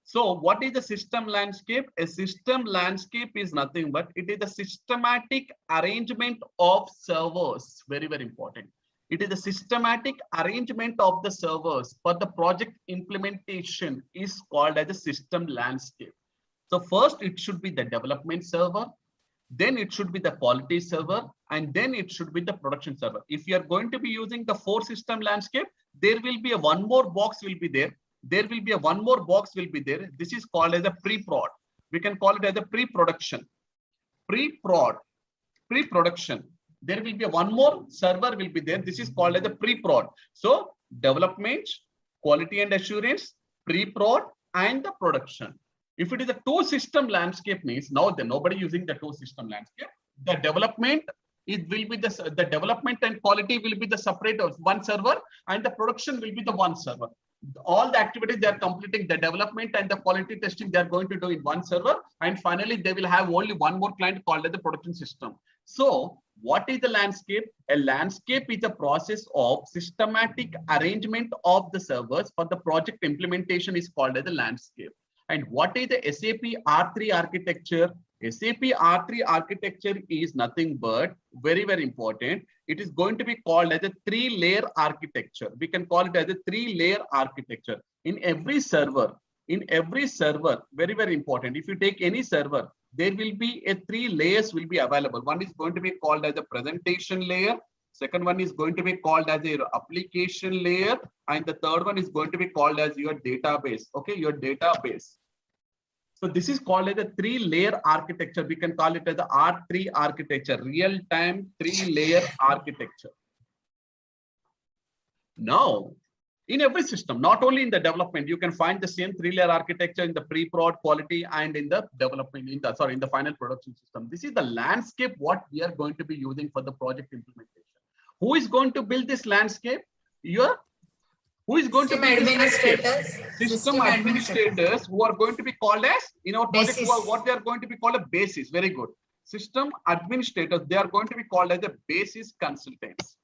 So what is the system landscape? A system landscape is nothing but it is a systematic arrangement of servers. Very, very important. It is a systematic arrangement of the servers for the project implementation is called as a system landscape. So first it should be the development server, then it should be the quality server, and then it should be the production server. If you are going to be using the 4 system landscape, there will be a one more box will be there. There will be a one more box will be there. This is called as a pre-prod. We can call it as a pre-production. Pre-prod, pre-production. There will be one more server will be there. This is called as a pre-prod. So development, quality and assurance, pre-prod, and the production. If it is a 2 system landscape means now nobody using the 2 system landscape. The development it will be the development and quality will be the separate of one server, and the production will be the one server. All the activities they are completing, the development and the quality testing they are going to do in one server, and finally they will have only one more client called as the production system. So what is the landscape? A landscape is a process of systematic arrangement of the servers for the project implementation is called as the landscape. And what is the SAP R3 architecture? SAP R3 architecture is nothing but very, very important. It is going to be called as a 3-layer architecture. We can call it as a 3-layer architecture. In every server, very, very important. If you take any server, there will be a 3 layers will be available. One is going to be called as a presentation layer. Second one is going to be called as a application layer. And the third one is going to be called as your database. Okay, your database. So this is called as a 3-layer architecture. We can call it as the R3 architecture, real-time 3-layer architecture. Now, in every system, not only in the development, you can find the same 3-layer architecture in the pre-prod, quality, and in the development, in the final production system. This is the landscape what we are going to be using for the project implementation. Who is going to build this landscape? Who is going to build this landscape? System administrators who are going to be called as, in our project, what they are going to be called a basis. Very good. System administrators, they are going to be called as a basis consultants.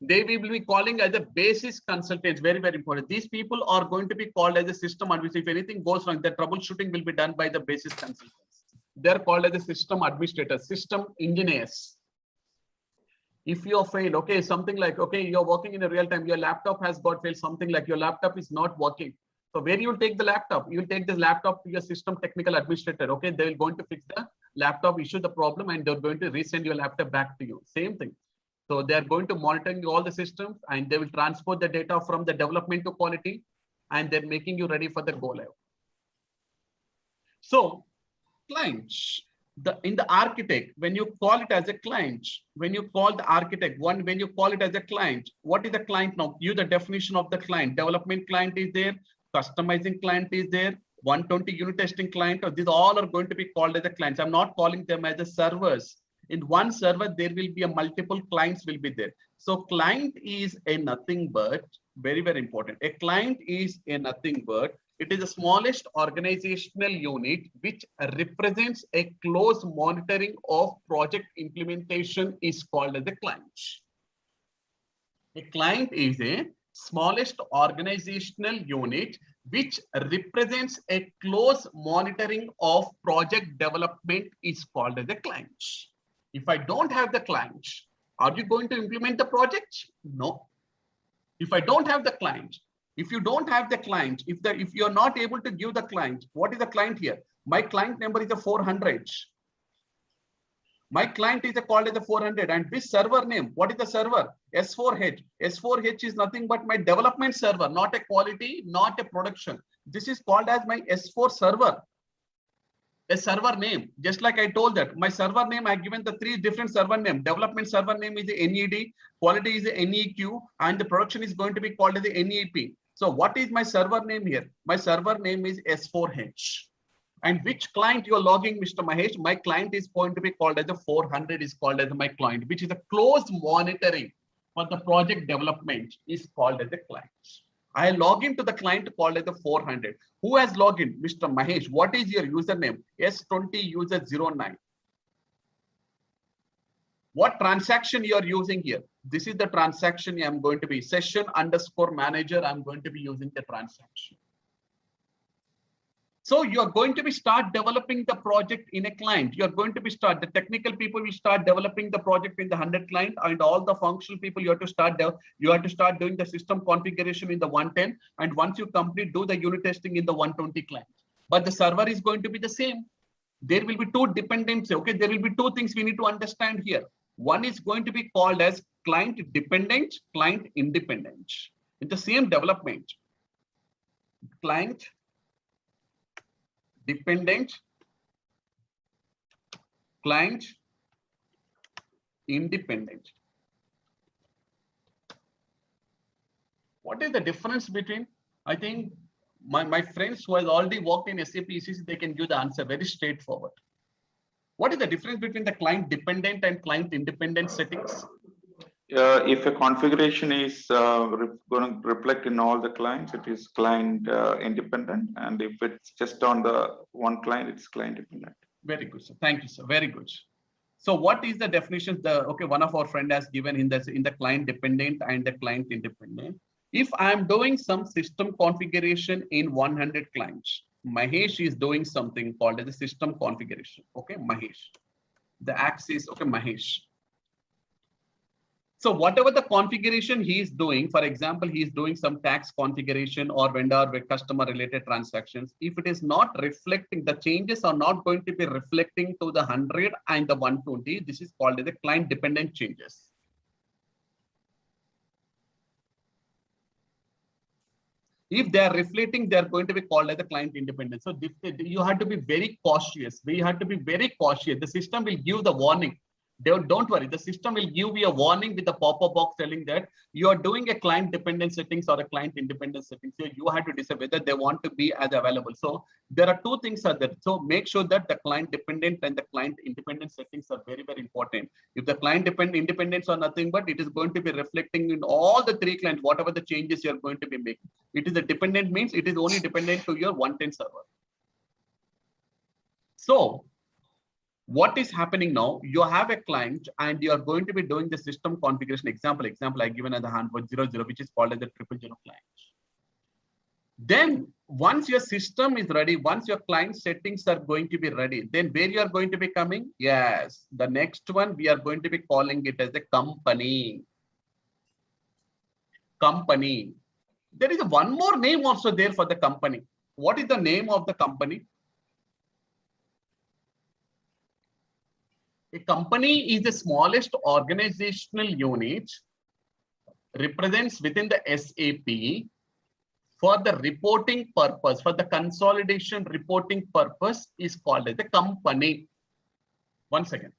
They will be calling as a basis consultants. Very, very important. These people are going to be called as a system administrator. If anything goes wrong, the troubleshooting will be done by the basis consultants. They're called as a system administrators, system engineers. If you fail, okay, something like, okay, you're working in a real time, your laptop has got failed, something like your laptop is not working. So where you will take the laptop? You will take this laptop to your system technical administrator. Okay, they will going to fix the laptop issue, the problem, and they're going to resend your laptop back to you. Same thing. So they're going to monitoring all the systems, and they will transport the data from the development to quality, and they're making you ready for the go live. So clients, in the architect, when you call it as a client, when you call the architect, when you call it as a client, what is the client now? You the definition of the client. Development client is there, customizing client is there, 120 unit testing client, or these all are going to be called as the clients. I'm not calling them as the servers. In one server, there will be a multiple clients will be there. So client is a nothing but, very, very important. A client is a nothing but, it is the smallest organizational unit which represents a close monitoring of project implementation is called as a client. A client is a smallest organizational unit which represents a close monitoring of project development is called as a client. If I don't have the client, are you going to implement the project? No. If I don't have the client, if you don't have the client, if you're not able to give the client, what is the client here? My client number is a 400. My client is called as a 400, and this server name, what is the server? S4H. S4H is nothing but my development server, not a quality, not a production. This is called as my S4 server. A server name, just like I told that my server name, I given the 3 different server name. Development server name is the NED, quality is the NEQ, and the production is going to be called as the NEP. So what is my server name here? My server name is S4H. And which client you're logging, Mr. Mahesh? My client is going to be called as a 400 is called as my client, which is a close monitoring for the project development is called as a client. I log into the client called as the 400. Who has logged in? Mr. Mahesh. What is your username? S20 user 09. What transaction you are using here? This is the transaction I'm going to be session underscore manager. I'm going to be using the transaction. So you're going to be start developing the project in a client. You're going to be the technical people will start developing the project in the 100 client, and all the functional people you have to start doing the system configuration in the 110. And once you complete, do the unit testing in the 120 client. But the server is going to be the same. There will be 2 dependencies. Okay, there will be 2 things we need to understand here. One is going to be called as client dependent, client independent. In the same development, client dependent, client independent. What is the difference between? I think my friends who has already worked in SAP ECC, they can give the answer very straightforward. What is the difference between the client dependent and client independent settings? If a configuration is going to reflect in all the clients, it is client independent. And if it's just on the one client, it's client dependent. Very good, sir. Thank you, sir. Very good. So what is the definition? One of our friend has given in the client dependent and the client independent. If I'm doing some system configuration in 100 clients, Mahesh is doing something called as a system configuration. Okay, Mahesh. The axis, okay, Mahesh. So whatever the configuration he is doing, for example, he is doing some tax configuration or vendor with customer related transactions. If it is not reflecting, the changes are not going to be reflecting to the 100 and the 120. This is called as the client dependent changes. If they are reflecting, they are going to be called as a client independent. So you have to be very cautious. We have to be very cautious. The system will give the warning. Don't worry. The system will give you a warning with a pop-up box telling that you are doing a client dependent settings or a client independent settings. So you have to decide whether they want to be as available. So there are two things are there. So make sure that the client dependent and the client independent settings are very, very important. If the client independents are nothing, but it is going to be reflecting in all the three clients, whatever the changes you are going to be making. It is a dependent means it is only dependent to your 110 server. So what is happening now? You have a client and you are going to be doing the system configuration. Example I given as the handbook 00, which is called as the 000 client. Then once your system is ready, once your client settings are going to be ready, then where you are going to be coming? Yes, the next one we are going to be calling it as a company. Company. There is one more name also there for the company. What is the name of the company? A company is the smallest organizational unit represents within the SAP for the reporting purpose, for the consolidation reporting purpose is called as a company. Once again,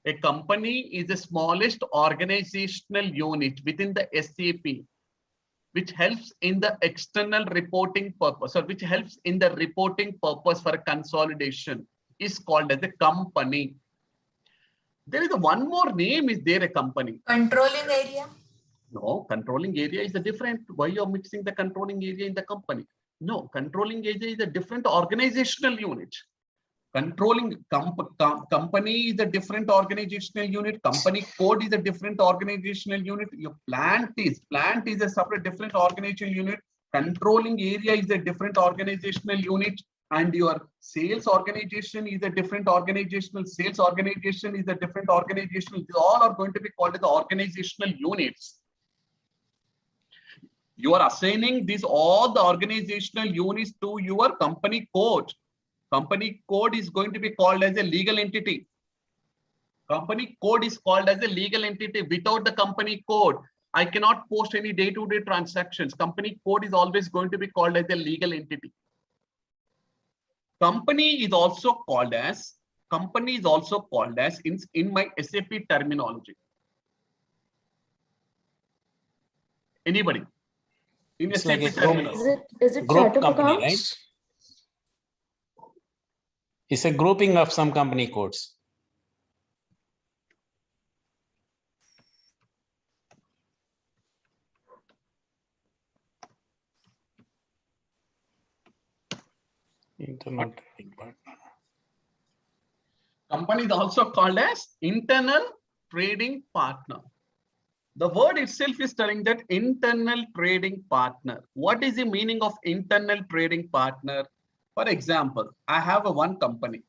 a company is the smallest organizational unit within the SAP, which helps in the external reporting purpose or which helps in the reporting purpose for consolidation is called as a company. There is one more name is there a company. Controlling area. No, controlling area is a different. Why you're mixing the controlling area in the company? No, controlling area is a different organizational unit. Controlling company is a different organizational unit. Company code is a different organizational unit. Your plant is a separate different organizational unit. Controlling area is a different organizational unit. And your sales organization is a different organizational. Sales organization is a different organizational. These all are going to be called as the organizational units. You are assigning these all the organizational units to your company code. Company code is going to be called as a legal entity. Company code is called as a legal entity. Without the company code, I cannot post any day-to-day transactions. Company code is always going to be called as a legal entity. Company is also called as in my SAP terminology. Anybody? In It's SAP like a terminology. Is it group chart of company, accounts? right? It's a grouping of some company codes. Internal trading partner. Company is also called as internal trading partner. The word itself is telling that internal trading partner. What is the meaning of internal trading partner? For example, I have one company.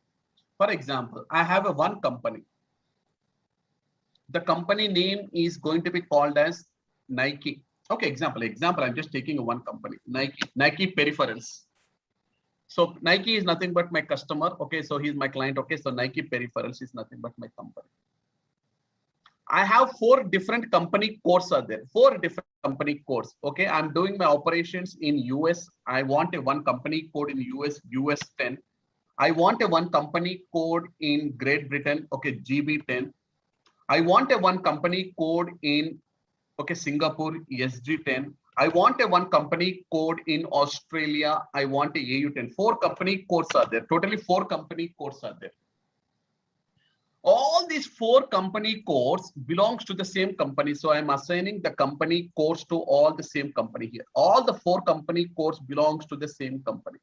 The company name is going to be called as Nike. Okay, example, I'm just taking one company, Nike peripherals. So Nike is nothing but my customer. Okay, so he's my client. Okay, so Nike peripherals is nothing but my company. I have 4 different company codes are there. 4 different company codes. Okay, I'm doing my operations in US. I want a one company code in US 10. I want a one company code in Great Britain. Okay, GB 10. I want a one company code in Singapore SG 10. I want a one company code in Australia. I want a AU 10. 4 company codes are there. Totally 4 company codes are there. All these 4 company codes belongs to the same company. So I'm assigning the company codes to all the same company here. All the 4 company codes belongs to the same company.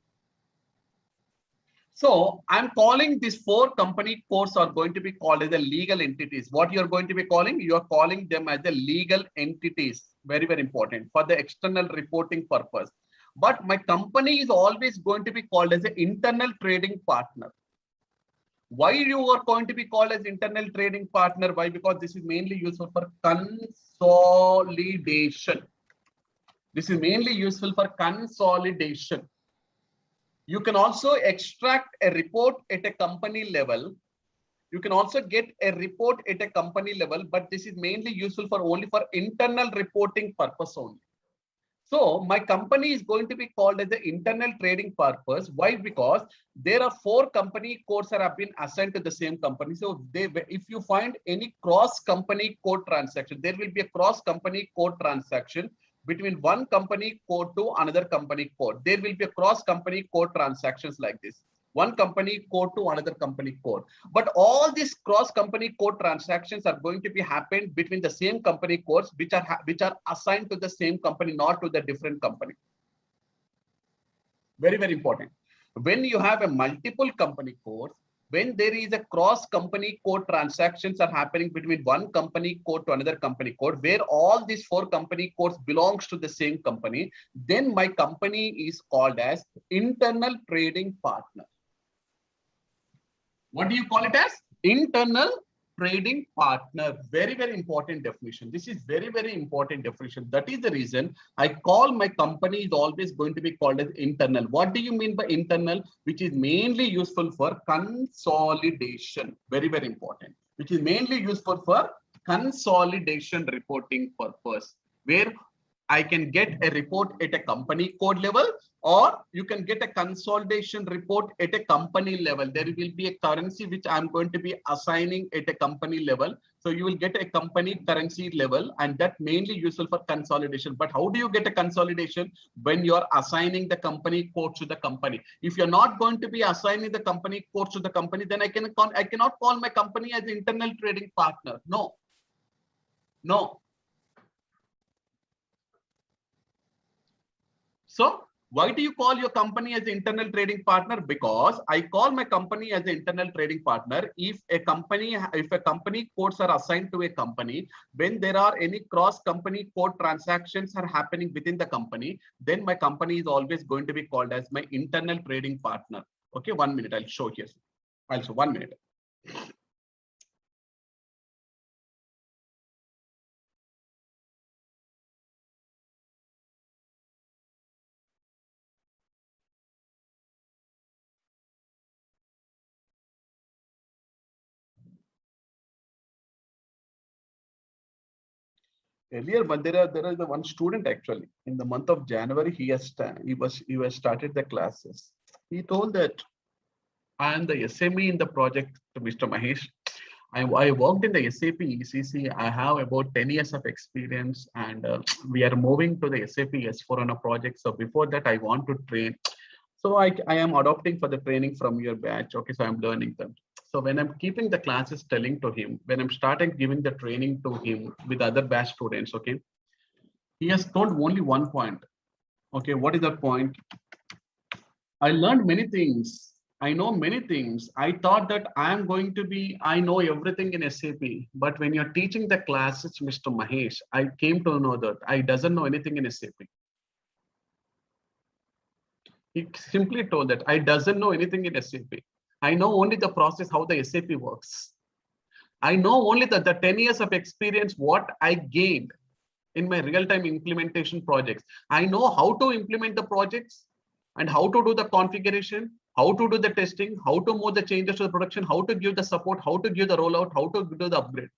So I'm calling these 4 company codes are going to be called as the legal entities. What you're going to be calling? You are calling them as the legal entities. Very, very important for the external reporting purpose. But my company is always going to be called as an internal trading partner. Why you are going to be called as internal trading partner? Why? Because this is mainly useful for consolidation. This is mainly useful for consolidation. You can also extract a report at a company level. You can also get a report at a company level, but this is mainly useful for only for internal reporting purpose only. So my company is going to be called as the internal trading purpose. Why? Because there are 4 company codes that have been assigned to the same company. So if you find any cross company code transaction, there will be a cross company code transaction between one company code to another company code. There will be a cross company code transactions like this. One company code to another company code. But all these cross company code transactions are going to be happened between the same company codes, which are assigned to the same company, not to the different company. Very, very important. When you have a multiple company codes, when there is a cross company code transactions are happening between one company code to another company code, where all these 4 company codes belongs to the same company, then my company is called as internal trading partner. What do you call it as? Internal trading partner. Very, very important definition. This is very, very important definition. That is the reason I call my company is always going to be called as internal. What do you mean by internal? Which is mainly useful for consolidation. Very, very important. Which is mainly useful for consolidation reporting purpose, where I can get a report at a company code level, or you can get a consolidation report at a company level. There will be a currency which I'm going to be assigning at a company level. So you will get a company currency level, and that mainly useful for consolidation. But how do you get a consolidation? When you're assigning the company code to the company. If you're not going to be assigning the company code to the company, then I cannot call my company as internal trading partner. No. No. So why do you call your company as internal trading partner? Because I call my company as an internal trading partner if a company codes are assigned to a company, when there are any cross company code transactions are happening within the company, then my company is always going to be called as my internal trading partner. Okay, 1 minute, I'll show here. Also 1 minute. Earlier, but there is the one student actually in the month of January. He was started the classes. He told that I am the SME in the project to Mr. Mahesh. I worked in the SAP ECC. I have about 10 years of experience, and we are moving to the SAP S4HANA project. So before that, I want to train. So I am adopting for the training from your batch. Okay, so I'm learning them. So when I'm keeping the classes telling to him, when I'm starting giving the training to him with other batch students, okay, he has told only one point. Okay, what is that point? I learned many things. I know many things. I thought that I know everything in SAP. But when you're teaching the classes, Mr. Mahesh, I came to know that I doesn't know anything in SAP. He simply told that I doesn't know anything in SAP. I know only the process, how the SAP works. I know only the 10 years of experience, what I gained in my real-time implementation projects. I know how to implement the projects and how to do the configuration, how to do the testing, how to move the changes to the production, how to give the support, how to give the rollout, how to do the upgrade.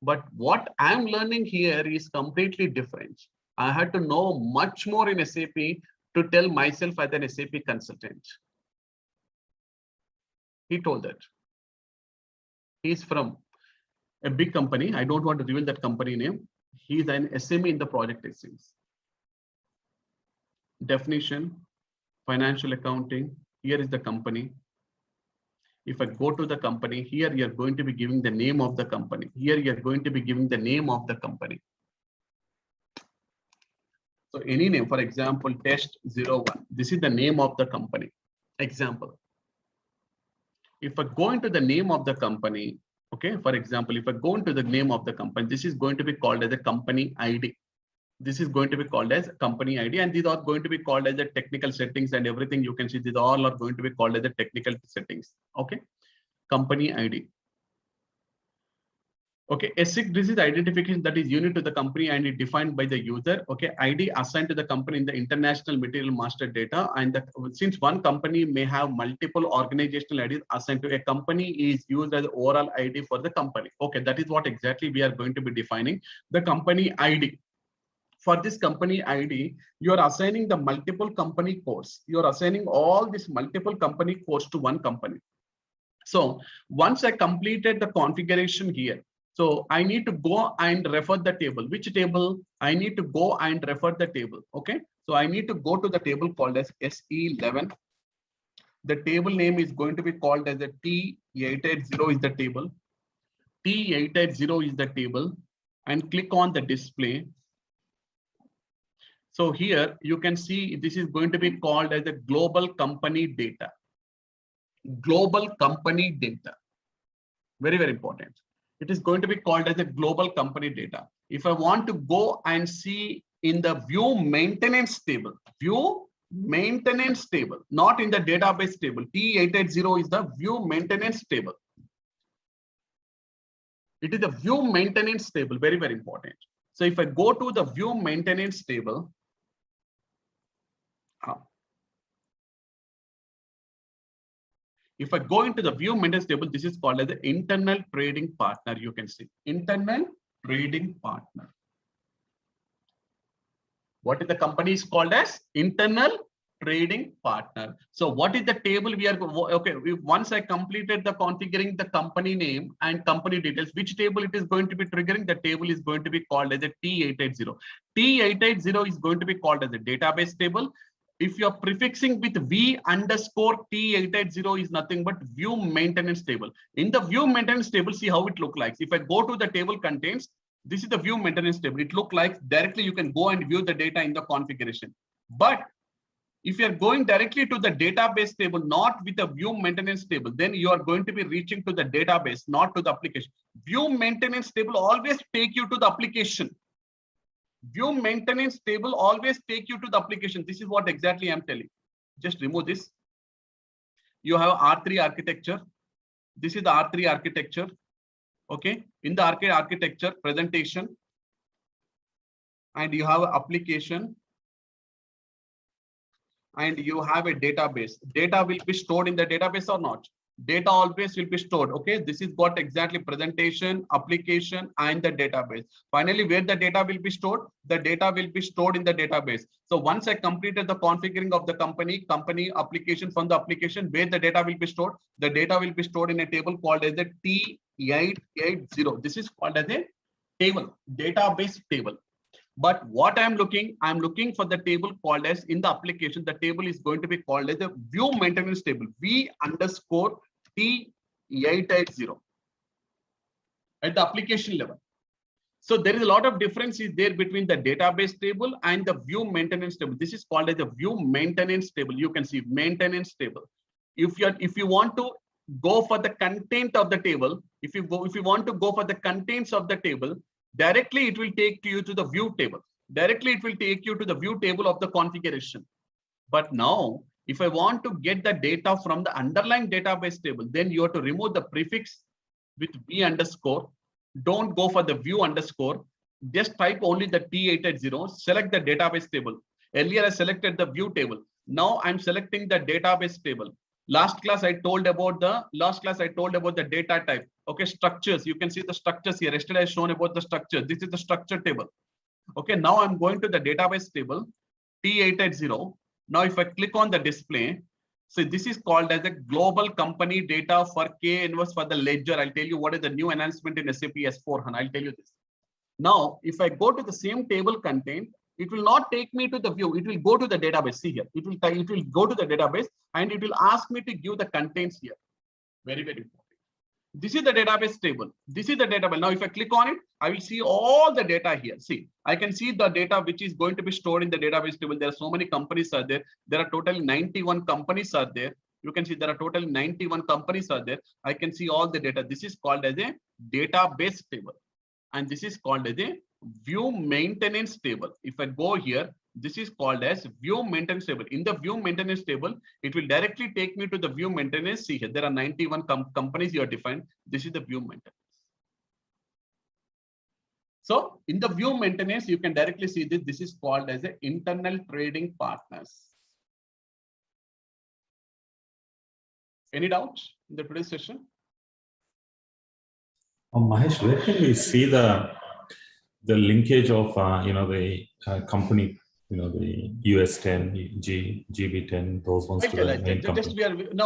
But what I'm learning here is completely different. I had to know much more in SAP to tell myself as an SAP consultant. He told that. He's from a big company. I don't want to reveal that company name. He's an SME in the project testings. Definition, financial accounting. Here is the company. If I go to the company, here you're going to be giving the name of the company. Here you're going to be giving the name of the company. So any name, for example, test 01. This is the name of the company. Example. If I go into the name of the company, okay, for example, if I go into the name of the company, this is going to be called as a company ID. This is going to be called as company ID, and these are going to be called as the technical settings, and everything you can see, these all are going to be called as the technical settings. Okay, company ID. Okay, S6, this is identification that is unique to the company and it defined by the user. Okay, ID assigned to the company in the international material master data. And since one company may have multiple organizational IDs assigned to a company, is used as overall ID for the company. Okay, that is what exactly we are going to be defining, the company ID. for this company ID, you are assigning the multiple company codes. You are assigning all these multiple company codes to one company. So once I completed the configuration here, so I need to go and refer the table. Which table? I need to go and refer the table. Okay. So I need to go to the table called as SE11. The table name is going to be called as a T880 is the table. T880 is the table, and click on the display. So here you can see this is going to be called as a global company data. Global company data. Very, very important. It is going to be called as a global company data. If I want to go and see in the view maintenance table, view maintenance table, not in the database table. T880 is the view maintenance table. It is the view maintenance table, very, very important. So if I go to the view maintenance table, if I go into the view maintenance table, this is called as the internal trading partner. You can see internal trading partner. What is the company is called as internal trading partner. So what is the table we are okay? Once I completed the configuring the company name and company details, which table it is going to be triggering? The table is going to be called as a T880. T880 is going to be called as a database table. If you are prefixing with V underscore T880 is nothing but view maintenance table. In the view maintenance table, see how it looks like. If I go to the table contents, this is the view maintenance table. It looks like directly you can go and view the data in the configuration. But if you are going directly to the database table, not with the view maintenance table, then you are going to be reaching to the database, not to the application. View maintenance table always take you to the application. View maintenance table always take you to the application. This is what exactly I'm telling. Just remove this. You have R3 architecture. This is the R3 architecture. Okay. In the architecture presentation, and you have application, and you have a database. Data will be stored in the database or not? Data always will be stored. Okay, this is what exactly presentation, application, and the database. Finally, where the data will be stored? The data will be stored in the database. So once I completed the configuring of the company application, from the application, where the data will be stored? The data will be stored in a table called as a T880. This is called as a table, database table. But what I'm looking for the table called as in the application, the table is going to be called as a view maintenance table, V underscore T880 at the application level. So there is a lot of differences there between the database table and the view maintenance table. This is called as a view maintenance table. You can see maintenance table. If you want to go for the content of the table, if you want to go for the contents of the table, directly it will take you to the view table. Directly it will take you to the view table of the configuration. But now, if I want to get the data from the underlying database table, then you have to remove the prefix with V underscore. Don't go for the view underscore. Just type only the T880. Select the database table. Earlier I selected the view table. Now I'm selecting the database table. Last class I told about the data type. Okay, structures. You can see the structures here. Yesterday I shown about the structure. This is the structure table. Okay, now I'm going to the database table, T880. Now if I click on the display, so this is called as a global company data for K inverse for the ledger. I'll tell you what is the new enhancement in SAP S4HANA. I'll tell you this. Now, if I go to the same table content, it will not take me to the view. It will go to the database. See here. It will go to the database and it will ask me to give the contents here. Very, very important. This is the database table. This is the database. Now, if I click on it, I will see all the data here. See, I can see the data which is going to be stored in the database table. There are so many companies are there. There are totally 91 companies are there. You can see there are totally 91 companies are there. I can see all the data. This is called as a database table. And this is called as a view maintenance table. If I go here, this is called as view maintenance table. In the view maintenance table, it will directly take me to the view maintenance. See here, there are 91 companies you are defined. This is the view maintenance. So in the view maintenance, you can directly see this. This is called as an internal trading partners. Any doubts in the today's session? Mahesh, where can we see the the linkage of the company, the US 10, GB 10, those ones to the main company.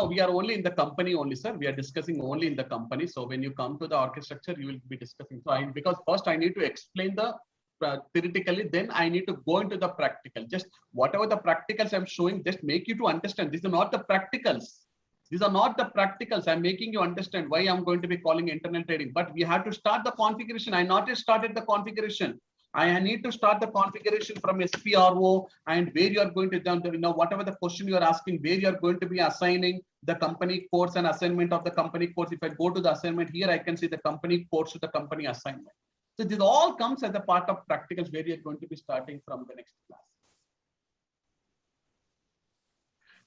We are only in the company only, sir. We are discussing only in the company. So when you come to the architecture, you will be discussing. So because first I need to explain the theoretically, then I need to go into the practical. Just whatever the practicals I'm showing, just make you to understand. These are not the practicals. These are not the practicals. I'm making you understand why I'm going to be calling internal trading. But we have to start the configuration. I not yet started the configuration. I need to start the configuration from SPRO and where you are going to jump, whatever the question you are asking, where you are going to be assigning the company codes and assignment of the company codes. If I go to the assignment here, I can see the company codes to the company assignment. So this all comes as a part of practicals where you're going to be starting from the next class.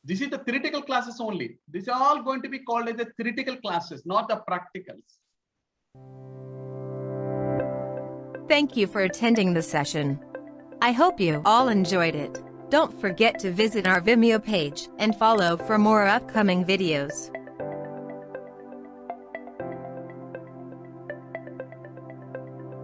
This is the theoretical classes only. These are all going to be called as the theoretical classes, not the practicals. Thank you for attending the session. I hope you all enjoyed it. Don't forget to visit our Vimeo page and follow for more upcoming videos.